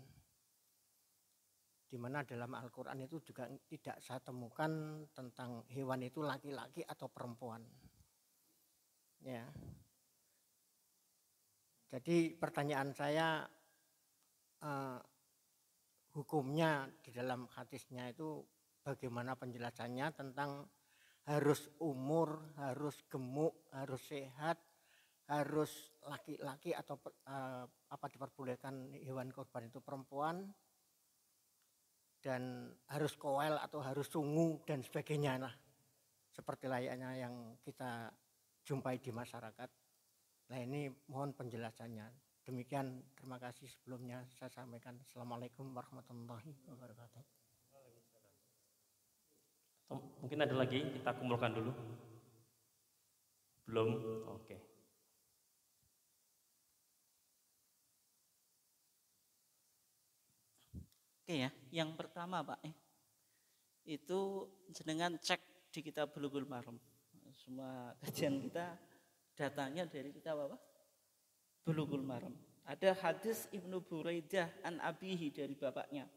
di mana dalam Al-Quran itu juga tidak saya temukan tentang hewan itu laki-laki atau perempuan. Ya. Jadi pertanyaan saya, hukumnya di dalam hadisnya itu bagaimana penjelasannya tentang harus umur, harus gemuk, harus sehat, harus laki-laki atau apa diperbolehkan hewan kurban itu perempuan, dan harus koel atau harus sungu dan sebagainya, nah seperti layaknya yang kita jumpai di masyarakat. Nah ini mohon penjelasannya. Demikian, terima kasih sebelumnya saya sampaikan. Assalamualaikum warahmatullahi wabarakatuh. Mungkin ada lagi, kita kumpulkan dulu. Belum? Oke. Oke ya, yang pertama Pak, itu jenengan cek di kitab Bulughul Maram. Semua kajian kita datanya dari kitab apa? Bulughul Maram. Ada hadis Ibnu Buraidah an abihi, dari bapaknya.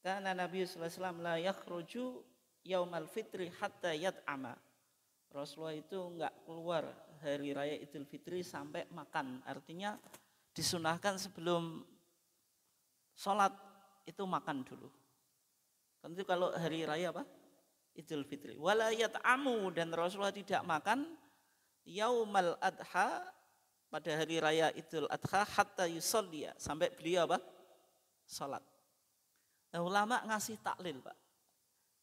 Karena Nabi sallallahu alaihi wasallam la yakhruju yaumal fitri hatta yat'ama. Rasulullah itu enggak keluar hari raya Idul Fitri sampai makan. Artinya disunahkan sebelum sholat itu makan dulu. Tentu kalau hari raya apa? Idul Fitri. Wala yat'amu, dan Rasulullah tidak makan yaumal adha, pada hari raya Idul Adha, hatta yusolliya, sampai beliau apa? Salat. Nah, ulama ngasih taklil Pak.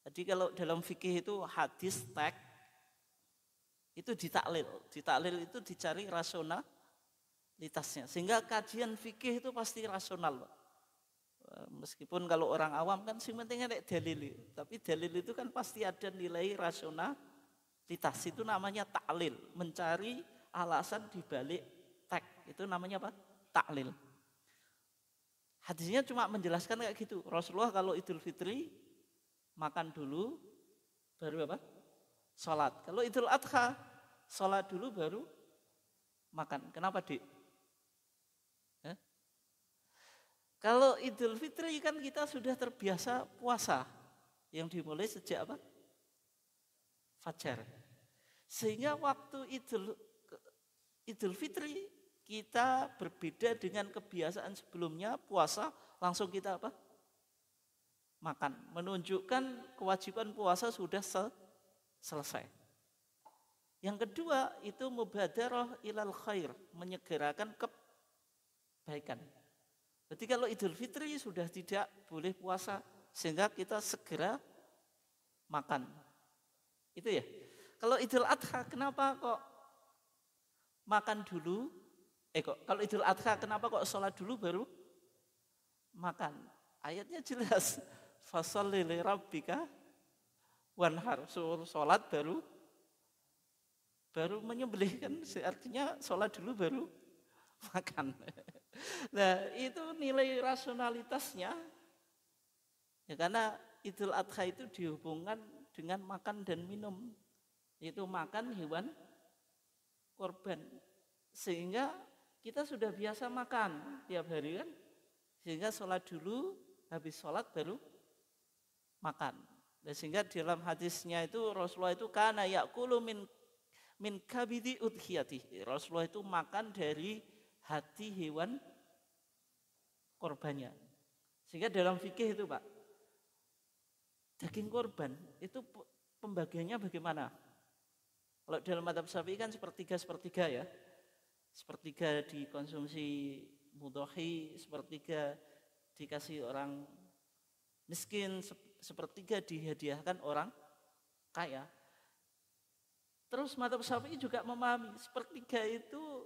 Jadi kalau dalam fikih itu hadis teks itu ditaklil. Ditaklil itu dicari rasionalitasnya. Sehingga kajian fikih itu pasti rasional Pak. Meskipun kalau orang awam kan sing penting ada dalil, tapi dalil itu kan pasti ada nilai rasionalitas. Itu namanya taklil, mencari alasan dibalik teks. Itu namanya apa? Taklil. Hadisnya cuma menjelaskan kayak gitu. Rasulullah kalau Idul Fitri makan dulu, baru apa? Salat. Kalau Idul Adha, salat dulu baru makan. Kenapa Dik? Kalau Idul Fitri kan kita sudah terbiasa puasa yang dimulai sejak apa? Fajar. Sehingga waktu Idul Fitri kita berbeda dengan kebiasaan sebelumnya, puasa langsung kita apa? Makan. Menunjukkan kewajiban puasa sudah selesai. Yang kedua itu mubadarah ilal khair, menyegerakan kebaikan. Berarti kalau Idul Fitri sudah tidak boleh puasa sehingga kita segera makan. Itu ya. Kalau Idul Adha kenapa kok makan dulu? Kalau Idul Adha kenapa kok sholat dulu baru makan? Ayatnya jelas. Fasholli li rabbika wanhar. Sholat baru menyembelih kan, artinya sholat dulu baru makan. Nah itu nilai rasionalitasnya ya, karena Idul Adha itu dihubungkan dengan makan dan minum, yaitu makan hewan korban, sehingga kita sudah biasa makan tiap hari kan, sehingga sholat dulu, habis sholat baru makan. Dan sehingga dalam hadisnya itu Rasulullah itu kana ya'kulu min kabidi udhiyati. Rasulullah itu makan dari hati hewan korbannya. Sehingga dalam fikih itu Pak, daging korban itu pembagiannya bagaimana? Kalau dalam madzhab Syafi'i kan sepertiga ya. Sepertiga dikonsumsi mudhohi, sepertiga dikasih orang miskin, sepertiga dihadiahkan orang kaya. Terus madzhab Syafi'i juga memahami sepertiga itu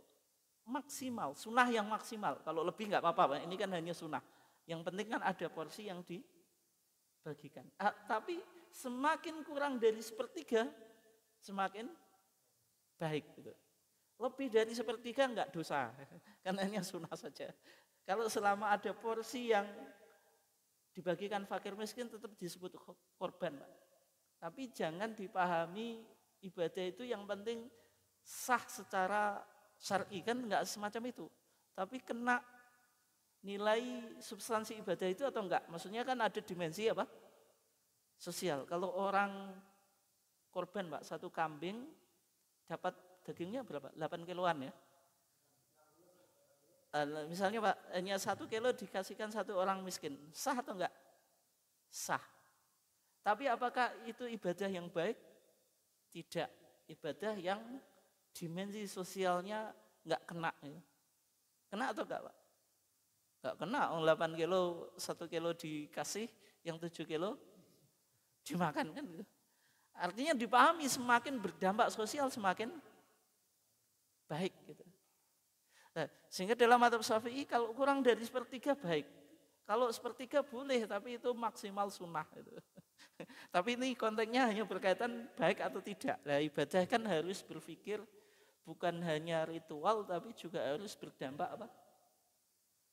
maksimal, sunnah yang maksimal. Kalau lebih nggak apa-apa, ini kan hanya sunnah. Yang penting kan ada porsi yang dibagikan. Tapi semakin kurang dari sepertiga, semakin baik. Gitu. Lebih dari sepertiga nggak dosa, karena hanya sunnah saja. Kalau selama ada porsi yang dibagikan fakir miskin tetap disebut korban, Pak. Tapi jangan dipahami ibadah itu yang penting sah secara syar'i, kan enggak semacam itu. Tapi kena nilai substansi ibadah itu atau enggak? Maksudnya kan ada dimensi apa? Sosial. Kalau orang korban, Pak, satu kambing dapat dagingnya berapa? 8 kiloan ya. Misalnya Pak, hanya 1 kilo dikasihkan satu orang miskin, sah atau enggak? Sah. Tapi apakah itu ibadah yang baik? Tidak. Ibadah yang dimensi sosialnya enggak kena. Ya. Kena atau enggak Pak? Enggak kena, 8 kilo, 1 kilo dikasih, yang 7 kilo dimakan kan. Artinya dipahami semakin berdampak sosial semakin baik gitu. Nah, sehingga dalam madzhab Syafi'i kalau kurang dari sepertiga baik. Kalau sepertiga boleh, tapi itu maksimal sunnah. Gitu. Tapi ini konteksnya hanya berkaitan baik atau tidak. Nah, ibadah kan harus berpikir bukan hanya ritual, tapi juga harus berdampak apa?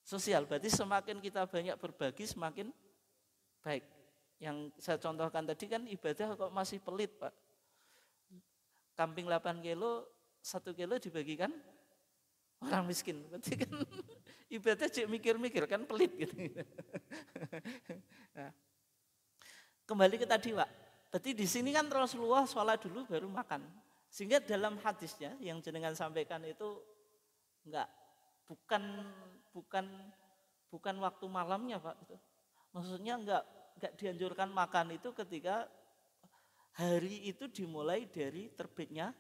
Sosial. Berarti semakin kita banyak berbagi, semakin baik. Yang saya contohkan tadi kan ibadah kok masih pelit Pak. Kambing 8 kilo, 1 kilo dibagikan orang miskin, berarti kan ibadah cek mikir-mikir kan pelit gitu. Nah, kembali ke tadi Pak, berarti di sini kan Rasulullah sholat dulu baru makan, sehingga dalam hadisnya yang jenengan sampaikan itu bukan waktu malamnya Pak, itu. Maksudnya enggak dianjurkan makan itu ketika hari itu dimulai dari terbitnya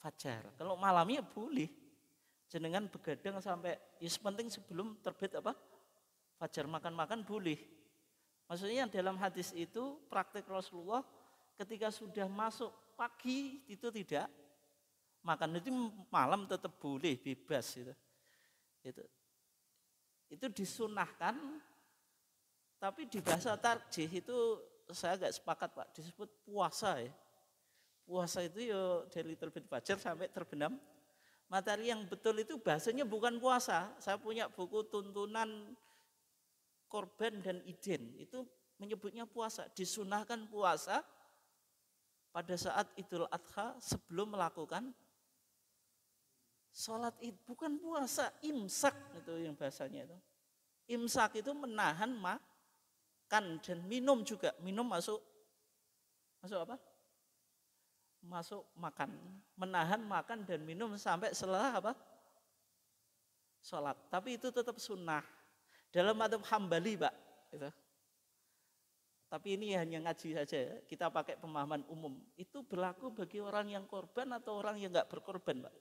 fajar. Kalau malamnya boleh. Jenengan begadang sampai penting sebelum terbit apa? Fajar, makan-makan boleh. Maksudnya dalam hadis itu praktik Rasulullah ketika sudah masuk pagi itu tidak makan, itu malam tetap boleh, bebas gitu. Itu disunahkan, tapi di bahasa tarjih itu saya agak sepakat Pak, disebut puasa ya. Puasa itu ya dari terbit fajar sampai terbenam matahari. Yang betul itu bahasanya bukan puasa. Saya punya buku tuntunan korban dan idin, itu menyebutnya puasa. Disunahkan puasa pada saat Idul Adha sebelum melakukan sholat id. Bukan puasa, imsak itu yang bahasanya itu. Imsak itu menahan makan dan minum juga. Minum masuk apa? Masuk makan, menahan makan dan minum sampai setelah apa? Sholat. Tapi itu tetap sunnah. Dalam madzhab Hambali Pak. Gitu. Tapi ini hanya ngaji saja ya. Kita pakai pemahaman umum. Itu berlaku bagi orang yang korban atau orang yang enggak berkorban Pak.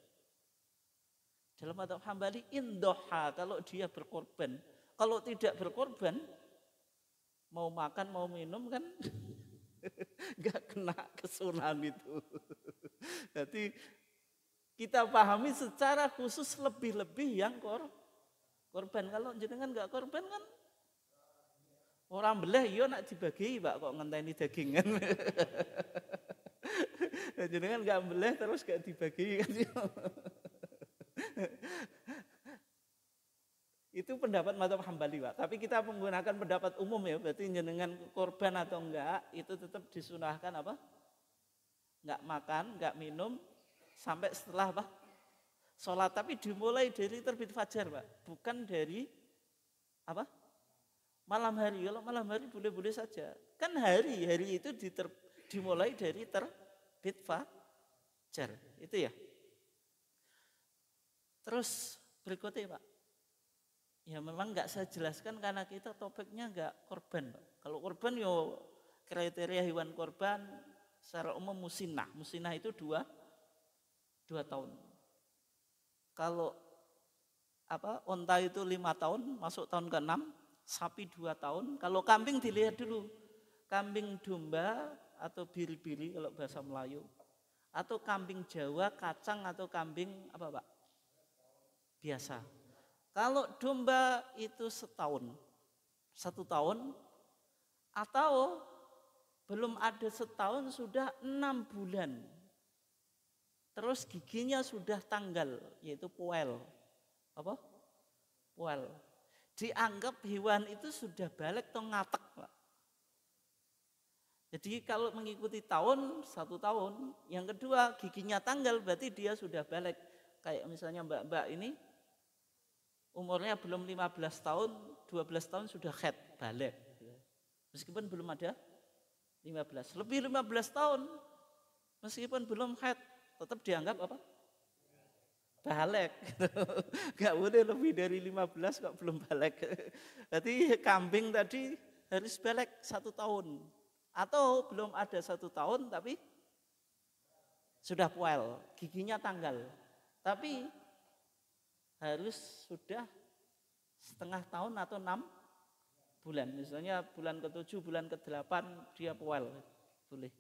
Dalam madzhab Hambali indoha kalau dia berkorban. Kalau tidak berkorban mau makan, mau minum kan nggak kena kesunahan itu. Jadi kita pahami secara khusus lebih-lebih yang korban. Kalau jenengan nggak korban kan orang belah yo nak dibagi Pak kok ngenteni dagingan. Jenengan nggak belah terus gak dibagi kan. Itu pendapat mazhab Hambali Pak. Tapi kita menggunakan pendapat umum ya. Berarti jenengan korban atau enggak itu tetap disunahkan apa? Enggak makan, enggak minum sampai setelah apa? Sholat. Tapi dimulai dari terbit fajar Pak. Bukan dari apa? Malam hari. Kalau malam hari boleh-boleh saja. Kan hari itu dimulai dari terbit fajar. Itu ya. Terus berikutnya Pak. Ya memang nggak saya jelaskan karena kita topiknya nggak korban. Kalau korban yo kriteria hewan korban secara umum musinah. Musinah itu 2 tahun. Kalau onta itu 5 tahun masuk tahun ke-6, sapi 2 tahun. Kalau kambing dilihat dulu. Kambing domba atau biri-biri kalau bahasa Melayu. Atau kambing Jawa, kacang atau kambing apa Pak? Biasa. Kalau domba itu 1 tahun, atau belum ada 1 tahun sudah 6 bulan. Terus giginya sudah tanggal, yaitu poel. Apa? Poel. Dianggap hewan itu sudah balik atau ngatek Pak. Jadi kalau mengikuti tahun, 1 tahun. Yang kedua giginya tanggal berarti dia sudah balik. Kayak misalnya mbak-mbak ini. Umurnya belum 15 tahun, 12 tahun sudah haid, balik. Meskipun belum ada 15. Lebih 15 tahun, meskipun belum haid, tetap dianggap apa? Balik. Gak boleh lebih dari 15 kok belum balik. Berarti kambing tadi harus balik 1 tahun. Atau belum ada 1 tahun tapi sudah poel, giginya tanggal. Tapi harus sudah 1/2 tahun atau 6 bulan. Misalnya bulan ke-7, bulan ke-8 dia poel. Boleh.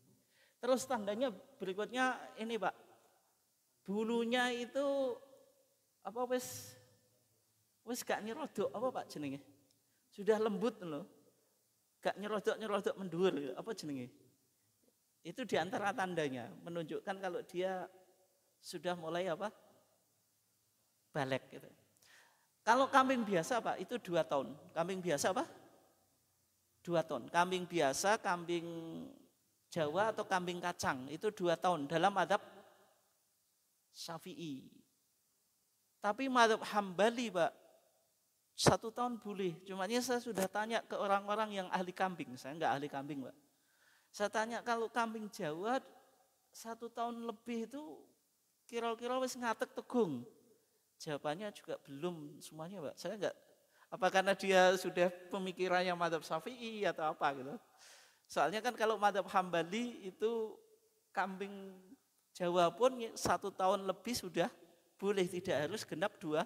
Terus tandanya berikutnya ini Pak. Bulunya itu apa wis gak nyerodok apa Pak jenenge? Sudah lembut loh. Gak nyerodok mendur apa jenenge? Itu diantara tandanya menunjukkan kalau dia sudah mulai apa? Balik gitu. Kalau kambing biasa Pak itu 2 tahun. Kambing biasa apa? 2 tahun. Kambing biasa, kambing Jawa atau kambing kacang itu 2 tahun dalam mazhab Syafi'i. Tapi mazhab Hambali Pak 1 tahun boleh. Cumanya saya sudah tanya ke orang-orang yang ahli kambing. Saya enggak ahli kambing Pak. Saya tanya kalau kambing Jawa 1 tahun lebih itu kira-kira wis ngatek tegung. Jawabannya juga belum semuanya Pak. Saya enggak, apa karena dia sudah pemikirannya mazhab Syafi'i atau apa gitu. Soalnya kan kalau mazhab Hambali itu kambing Jawa pun 1 tahun lebih sudah boleh, tidak harus genap 2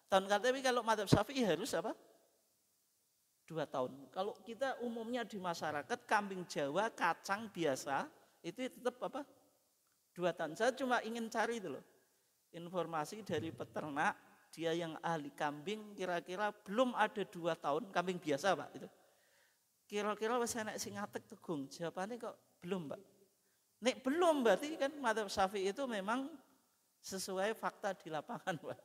tahun. Tapi kalau mazhab Syafi'i harus apa? 2 tahun. Kalau kita umumnya di masyarakat kambing Jawa, kacang biasa itu tetap apa? 2 tahun. Saya cuma ingin cari itu loh. Informasi dari peternak, dia yang ahli kambing kira-kira belum ada 2 tahun, kambing biasa Pak itu. Kira-kira wis enek sing ngatek tegung. Jawabannya kok belum Pak. Nek belum berarti kan mazhab Syafi'i itu memang sesuai fakta di lapangan Pak.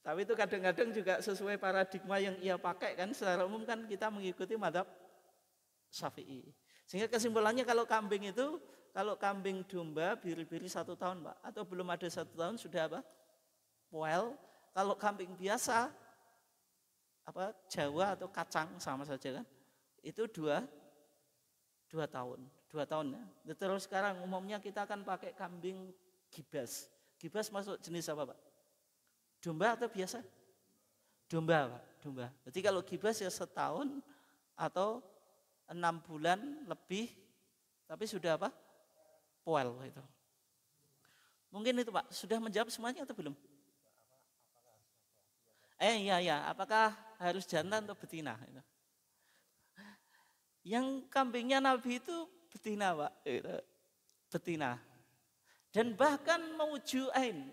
Tapi itu kadang-kadang juga sesuai paradigma yang ia pakai kan. Secara umum kan kita mengikuti mazhab Syafi'i. Sehingga kesimpulannya kalau kambing itu, kalau kambing domba biri-biri 1 tahun Pak, atau belum ada 1 tahun sudah apa? Poel. Kalau kambing biasa apa Jawa atau kacang sama saja kan, itu 2 tahun. 2 tahun ya. Terus sekarang umumnya kita akan pakai kambing gibas. Gibas masuk jenis apa Pak? Domba atau biasa? Domba Pak, domba. Jadi kalau gibas ya 1 tahun atau 6 bulan lebih, tapi sudah apa? Poel itu. Mungkin itu Pak, sudah menjawab semuanya atau belum? Iya, apakah harus jantan atau betina? Yang kambingnya Nabi itu betina, Pak. Gitu. Betina. Dan bahkan maujuain.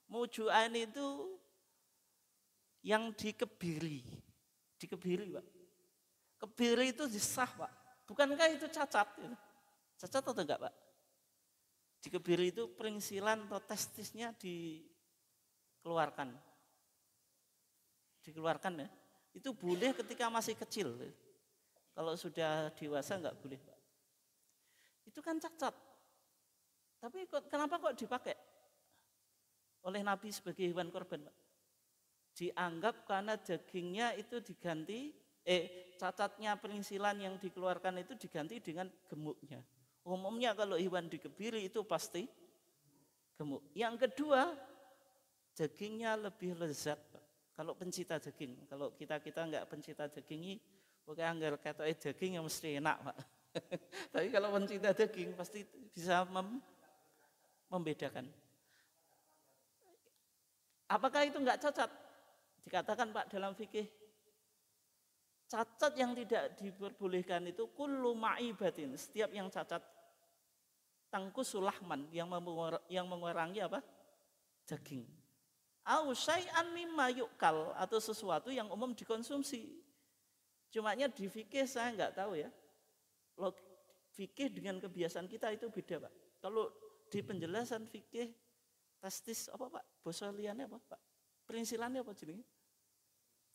Maujuain itu yang dikebiri. Dikebiri, Pak. Kebiri itu disah, Pak. Bukankah itu cacat? Gitu. Cacat atau enggak, Pak? Dikebiri itu perinsilan atau testisnya dikeluarkan. Dikeluarkan ya. Itu boleh ketika masih kecil. Kalau sudah dewasa enggak boleh, Pak. Itu kan cacat. Tapi kenapa kok dipakai oleh Nabi sebagai hewan korban, Pak? Dianggap karena dagingnya itu diganti, cacatnya perinsilan yang dikeluarkan itu diganti dengan gemuknya. Umumnya kalau hewan dikebiri itu pasti gemuk. Yang kedua, dagingnya lebih lezat, Pak. Kalau pencinta daging, kalau kita enggak pencinta daging ini, pokoknya anggar ketoke daging yang mesti enak, Pak. Tapi kalau pencinta daging pasti bisa membedakan. Apakah itu enggak cacat? Dikatakan, Pak, dalam fikih, cacat yang tidak diperbolehkan itu kullu ma'ibatin, setiap yang cacat, tangkusulahman, yang mengurangi apa? Daging. Au syai'an mimma yu'kal, atau sesuatu yang umum dikonsumsi. Cumanya di fikih saya enggak tahu ya. Fikih dengan kebiasaan kita itu beda, Pak. Kalau di penjelasan fikih testis apa, Pak? Basa liyane apa, Pak? Perinsilannya apa jenenge?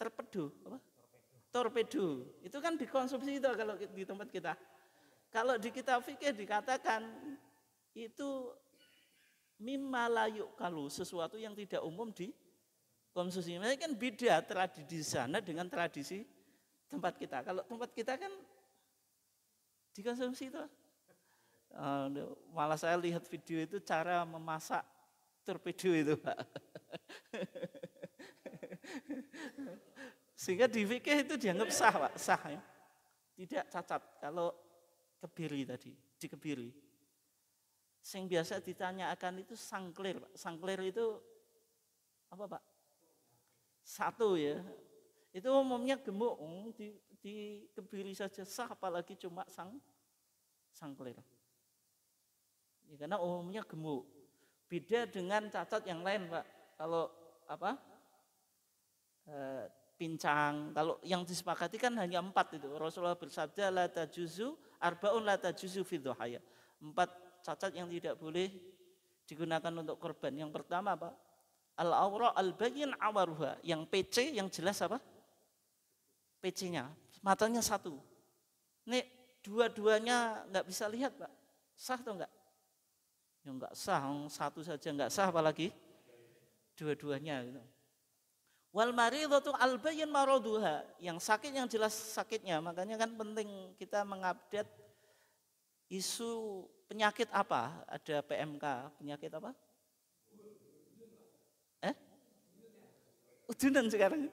Torpedo, apa? Torpedo. Itu kan dikonsumsi itu kalau di tempat kita. Kalau di kitab fikih dikatakan itu mimma la yu'kalu, sesuatu yang tidak umum dikonsumsi. Mereka kan beda tradisi di sana dengan tradisi tempat kita. Kalau tempat kita kan dikonsumsi itu. Malah saya lihat video itu cara memasak torpedo itu, Pak. Sehingga di fikih itu dianggap sah, Pak, sah ya. Tidak cacat kalau kebiri tadi, dikebiri. Yang biasa ditanyakan itu sangklir, Pak. Sangklir itu apa, Pak? Satu ya. Itu umumnya gemuk, dikebiri saja sah, apalagi cuma sangklir. Ya, karena umumnya gemuk. Beda dengan cacat yang lain, Pak. Kalau apa? Pincang. Kalau yang disepakati kan hanya 4 itu. Rasulullah bersabda la tajuzu arbaun la tajuzu fi dhuhaya. 4 cacat yang tidak boleh digunakan untuk korban. Yang pertama apa? Al-awra al-bayyin awaruha. Yang PC yang jelas apa? PC-nya. Matanya 1. Ini dua-duanya enggak bisa lihat, Pak. Sah atau enggak? Ya enggak sah, 1 saja enggak sah apalagi dua-duanya gitu. Wal maridatu al-bayyin maraduha, yang sakit yang jelas sakitnya. Makanya kan penting kita mengupdate isu penyakit apa? Ada PMK, penyakit apa? Udunan sekarang.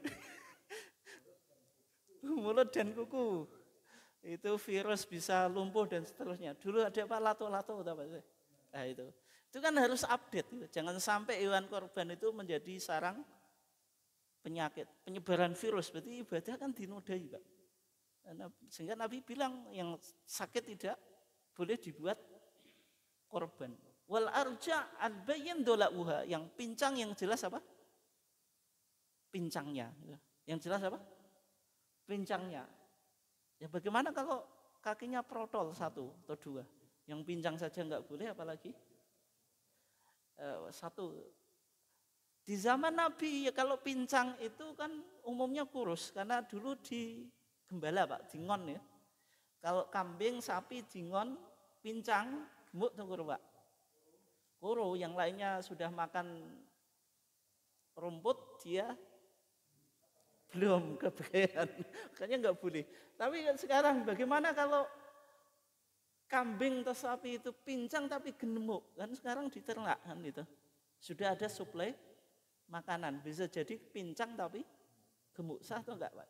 Mulut dan kuku. Itu virus bisa lumpuh dan seterusnya. Dulu ada apa? Lato-lato apa sih? Nah itu. Itu kan harus update. Jangan sampai hewan korban itu menjadi sarang penyakit, penyebaran virus. Berarti ibadah kan dinodai, Pak. Sehingga Nabi bilang yang sakit tidak boleh dibuat korban. Wal arja al-bayyin dolauha, yang pincang yang jelas apa? Pincangnya. Yang jelas apa? Pincangnya. Ya bagaimana kalau kakinya protol 1 atau 2? Yang pincang saja enggak boleh apalagi 1. Di zaman Nabi ya kalau pincang itu kan umumnya kurus karena dulu di gembala, Pak, dingon ya. Kalau kambing, sapi dingon, pincang, gemuk tuh kuro, Pak. Kuro, yang lainnya sudah makan rumput, dia belum kebagian, makanya enggak boleh. Tapi sekarang bagaimana kalau kambing atau sapi itu pincang tapi gemuk? Kan sekarang di ternak kan itu. Sudah ada suplai makanan, bisa jadi pincang tapi gemuk, sah atau enggak, Pak?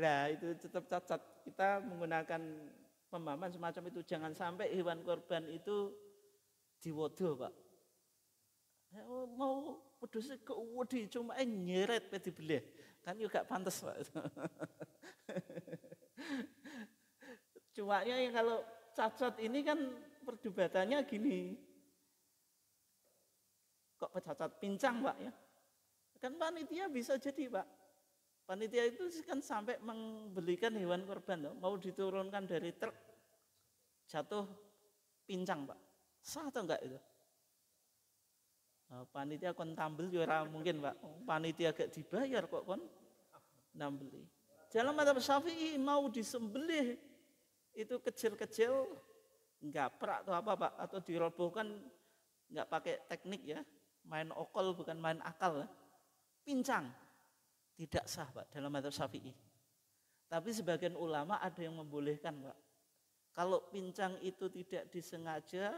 Nah itu tetap cacat. Kita menggunakan pemahaman semacam itu. Jangan sampai hewan korban itu diwodo, Pak. Mau pedusnya ke wedi cuma nyeret pe dibeleh. Kan juga pantas, Pak. Cuaknya ya kalau cacat ini kan perdebatannya gini. Kok cacat pincang Pak ya? Kan panitia bisa jadi Pak. Panitia itu kan sampai membelikan hewan korban loh. Mau diturunkan dari truk jatuh pincang Pak. Sah atau enggak itu? Nah, panitia kon tambel ya mungkin Pak. Panitia gak dibayar kok kon nambeli. Dalam madzhab Syafi'i mau disembelih itu kecil-kecil gaprak atau apa Pak, atau dirobohkan nggak pakai teknik ya, main okol bukan main akal ya. Pincang tidak sah Pak dalam madzhab Syafi'i. Tapi sebagian ulama ada yang membolehkan Pak. Kalau pincang itu tidak disengaja,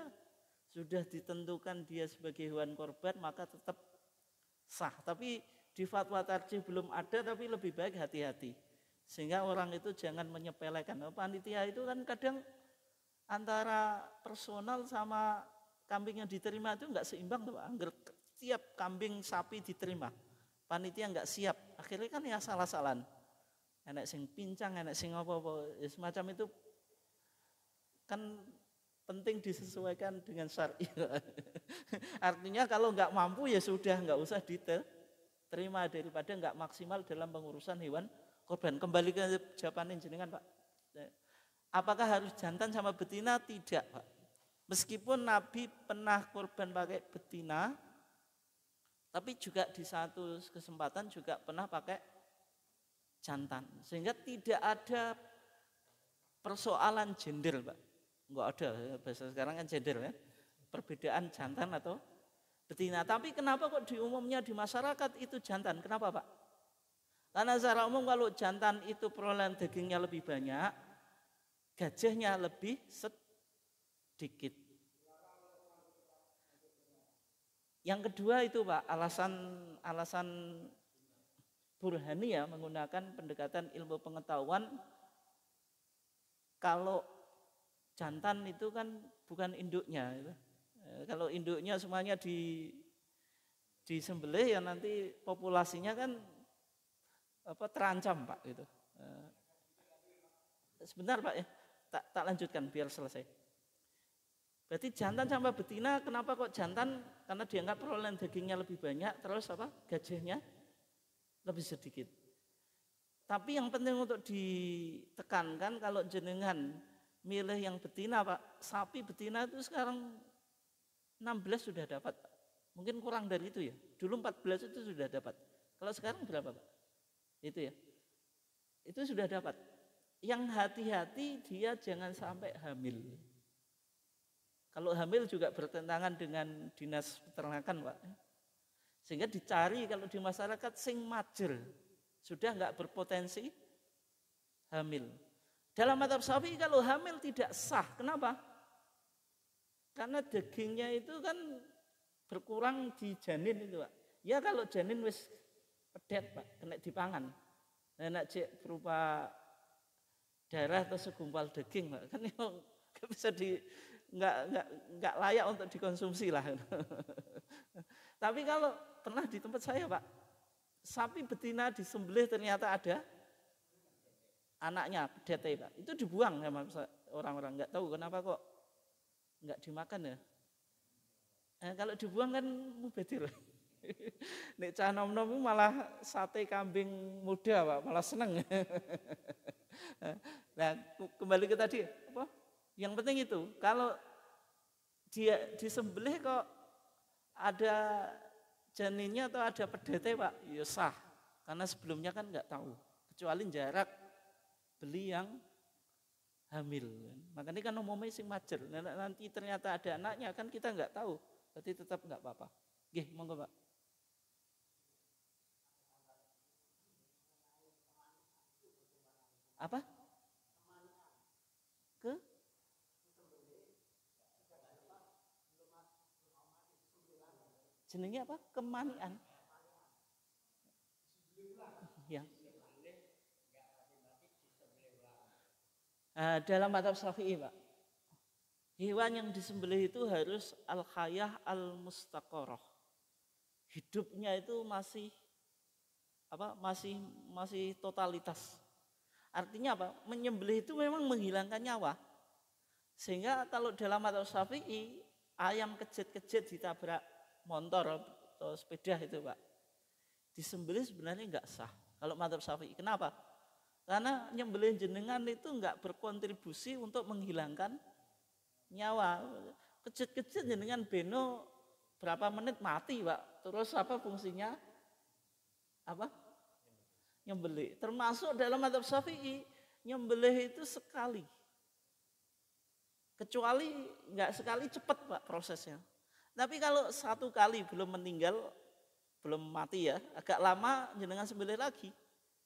sudah ditentukan dia sebagai hewan korban, maka tetap sah. Tapi di fatwa tarjih belum ada, tapi lebih baik hati-hati. Sehingga orang itu jangan menyepelekan. Panitia itu kan kadang antara personal sama kambing yang diterima itu enggak seimbang tuh Pak. Setiap kambing sapi diterima, panitia enggak siap. Akhirnya kan ya salah-salahan. Enak sing pincang, enak sing apa-apa, ya semacam itu kan penting disesuaikan dengan syar'i. Artinya kalau enggak mampu ya sudah enggak usah diterima daripada enggak maksimal dalam pengurusan hewan korban. Kembali ke jawaban jenengan Pak. Apakah harus jantan sama betina? Tidak Pak. Meskipun Nabi pernah korban pakai betina, tapi juga di satu kesempatan juga pernah pakai jantan. Sehingga tidak ada persoalan gender Pak. Enggak ada, bahasa sekarang kan gender ya. Perbedaan jantan atau betina. Tapi kenapa kok di umumnya di masyarakat itu jantan? Kenapa Pak? Karena secara umum kalau jantan itu perolehan dagingnya lebih banyak, gajahnya lebih sedikit. Yang kedua itu Pak, alasan burhani ya, menggunakan pendekatan ilmu pengetahuan. Kalau jantan itu kan bukan induknya. Kalau induknya semuanya disembelih ya nanti populasinya kan terancam Pak gitu. Sebentar Pak ya, tak lanjutkan biar selesai. Berarti jantan sama betina, kenapa kok jantan? Karena dianggap perolehan dagingnya lebih banyak, terus gajahnya lebih sedikit. Tapi yang penting untuk ditekankan kalau jenengan milih yang betina Pak, sapi betina itu sekarang 16 sudah dapat. Mungkin kurang dari itu ya. Dulu 14 itu sudah dapat. Kalau sekarang berapa Pak? Itu ya. Itu sudah dapat. Yang hati-hati dia jangan sampai hamil. Kalau hamil juga bertentangan dengan dinas peternakan Pak. Sehingga dicari kalau di masyarakat sing majer, sudah enggak berpotensi hamil. Dalam madzhab Syafi'i kalau hamil tidak sah. Kenapa? Karena dagingnya itu kan berkurang di janin itu Pak. Ya kalau janin wis pedet Pak, kena dipangan. Enak cek berupa darah atau segumpal daging Pak. Kan nggak bisa nggak layak untuk dikonsumsi lah. Tapi kalau pernah di tempat saya Pak, sapi betina disembelih ternyata ada anaknya pedete Pak. Itu dibuang sama orang-orang, nggak tahu kenapa kok nggak dimakan ya. Kalau dibuang kan mubazir. Nek cah nom-nom malah sate kambing muda Pak, malah seneng. Nah, kembali ke tadi apa? Yang penting itu, kalau dia disembelih kok ada janinnya atau ada pedete Pak, ya sah. Karena sebelumnya kan nggak tahu, kecuali jarak beli yang hamil. Makanya kan umumnya sing majer. Nanti ternyata ada anaknya kan kita nggak tahu, berarti tetap nggak apa-apa. Nggih, monggo Pak. Apa? Ke? Jenenge apa? Kemanian. Ya. Dalam madzhab Syafi'i Pak, hewan yang disembelih itu harus al-hayah al-mustaqarrah. Hidupnya itu masih totalitas. Artinya apa? Menyembelih itu memang menghilangkan nyawa. Sehingga kalau dalam mazhab Syafi'i, ayam kejet-kejet ditabrak motor atau sepeda itu Pak, disembelih sebenarnya enggak sah. Kalau mazhab Syafi'i, kenapa? Karena nyembelih jenengan itu enggak berkontribusi untuk menghilangkan nyawa. Kejet-kejet jenengan beno berapa menit mati Pak. Terus apa fungsinya? Apa? Nyembelih. Termasuk dalam mazhab Syafi'i, nyembelih itu sekali. Kecuali enggak sekali cepat Pak prosesnya. Tapi kalau satu kali belum meninggal, belum mati ya, agak lama jenengan sembelih lagi.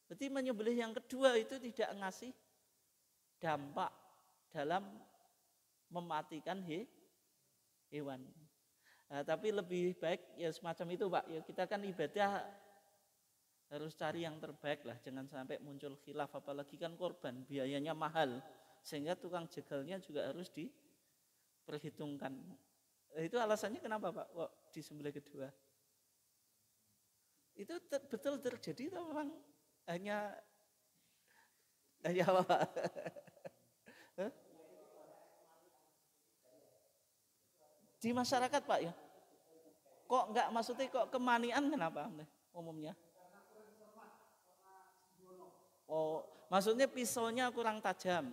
Berarti menyembelih yang kedua itu tidak ngasih dampak dalam mematikan hewan. Nah, tapi lebih baik ya semacam itu Pak. Ya kita kan ibadah harus cari yang terbaik lah, jangan sampai muncul khilaf, apalagi kan korban biayanya mahal. Sehingga tukang jegalnya juga harus diperhitungkan. Itu alasannya kenapa Pak? Kok disembelih kedua? Itu betul terjadi atau memang hanya apa Pak? Di masyarakat Pak ya? Kok enggak maksudnya kok kemanian kenapa umumnya? Oh, maksudnya pisaunya kurang tajam.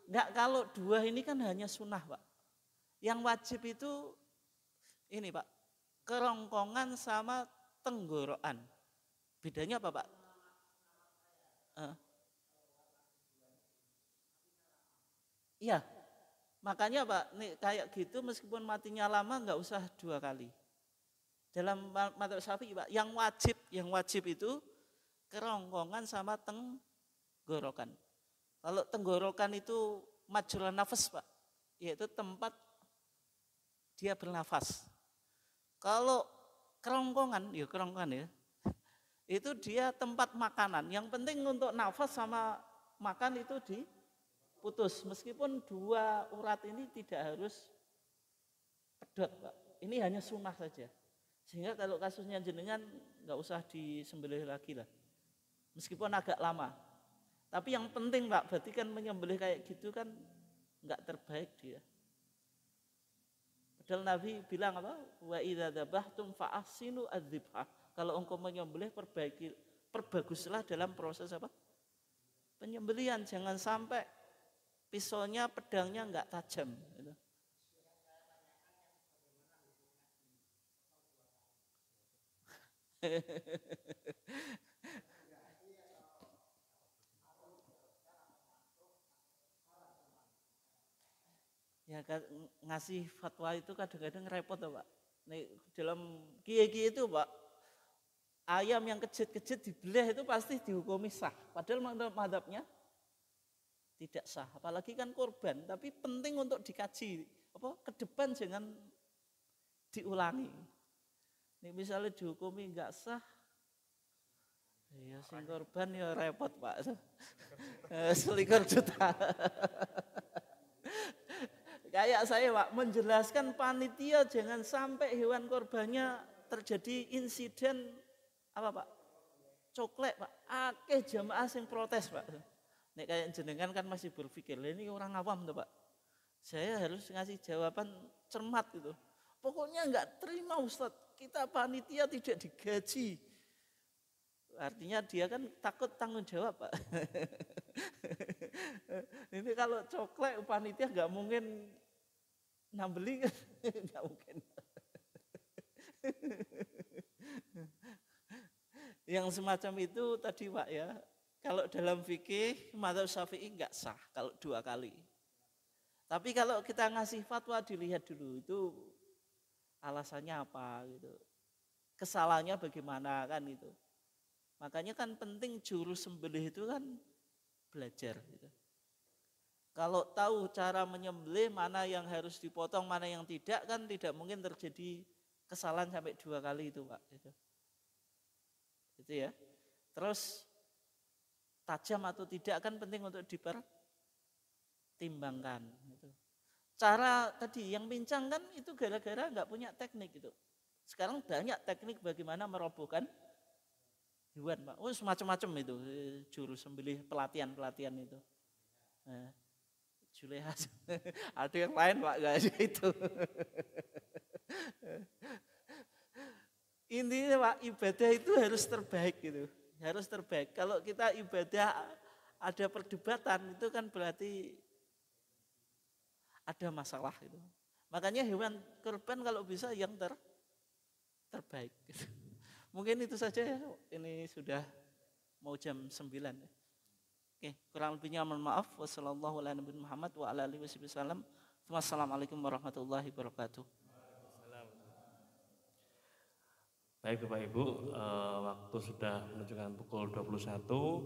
Enggak, kalau dua ini kan hanya sunnah Pak. Yang wajib itu ini Pak, kerongkongan sama tenggorokan. Bedanya apa Pak? Iya, makanya Pak, nih kayak gitu meskipun matinya lama nggak usah 2 kali. Dalam mazhab Syafi'i Pak, yang wajib itu kerongkongan sama tenggorokan. Kalau tenggorokan itu majrun nafas Pak, yaitu tempat dia bernafas. Kalau kerongkongan ya, itu dia tempat makanan. Yang penting untuk nafas sama makan itu diputus. Meskipun dua urat ini tidak harus pedot Pak. Ini hanya sunnah saja. Sehingga kalau kasusnya jenengan nggak usah disembelih lagi lah. Meskipun agak lama. Tapi yang penting Pak, berarti kan menyembelih kayak gitu kan nggak terbaik dia. Padahal Nabi bilang apa? Wa idza dzabhtum fa ahsinu adzibhah. Kalau engkau menyembelih perbaguslah dalam proses apa? Penyembelihan, jangan sampai pisaunya, pedangnya nggak tajam. Gitu. Ya ngasih fatwa itu kadang-kadang repot Pak. Nih, dalam kiai-kiai itu Pak, ayam yang kejit-kejit dibelah itu pasti dihukumi sah. Padahal madhabnya tidak sah. Apalagi kan korban. Tapi penting untuk dikaji. Ke depan jangan diulangi. Nih misalnya dihukumi nggak sah, ya sing korban ya repot Pak. Selikur juta. Kayak saya Pak menjelaskan panitia jangan sampai hewan korbannya terjadi insiden apa Pak? Coklek Pak. Akeh jamaah sing protes Pak. Nek kayak jenengan kan masih berpikir, ini orang awam tuh Pak. Saya harus ngasih jawaban cermat gitu. Pokoknya enggak terima Ustadz, kita panitia tidak digaji. Artinya dia kan takut tanggung jawab Pak. Ini kalau coklek panitia enggak mungkin nambeli kan, enggak mungkin. Yang semacam itu tadi Pak ya. Kalau dalam fikih mazhab Syafi'i enggak sah kalau 2 kali. Tapi kalau kita ngasih fatwa dilihat dulu itu alasannya apa gitu. Kesalahannya bagaimana kan itu. Makanya kan penting juru sembelih itu kan belajar gitu. Kalau tahu cara menyembelih mana yang harus dipotong, mana yang tidak kan tidak mungkin terjadi kesalahan sampai 2 kali itu Pak. Itu ya. Terus tajam atau tidak kan penting untuk dipertimbangkan. Gitu. cara tadi yang pincang kan itu gara-gara nggak punya teknik itu. Sekarang banyak teknik bagaimana merobohkan hewan, Pak. Oh, semacam-macam itu juru sembelih pelatihan itu. Nah, Juleha. Ada yang lain Pak nggak ada itu. Intinya Pak, ibadah itu harus terbaik gitu. Harus terbaik. Kalau kita ibadah ada perdebatan itu kan berarti ada masalah itu. Makanya hewan kurban kalau bisa yang terbaik. Gitu. Mungkin itu saja ya. Ini sudah mau jam 9 ya. Oke, kurang lebihnya mohon maaf. Wassalamualaikum warahmatullahi wabarakatuh. Baik Bapak Ibu, waktu sudah menunjukkan pukul 21.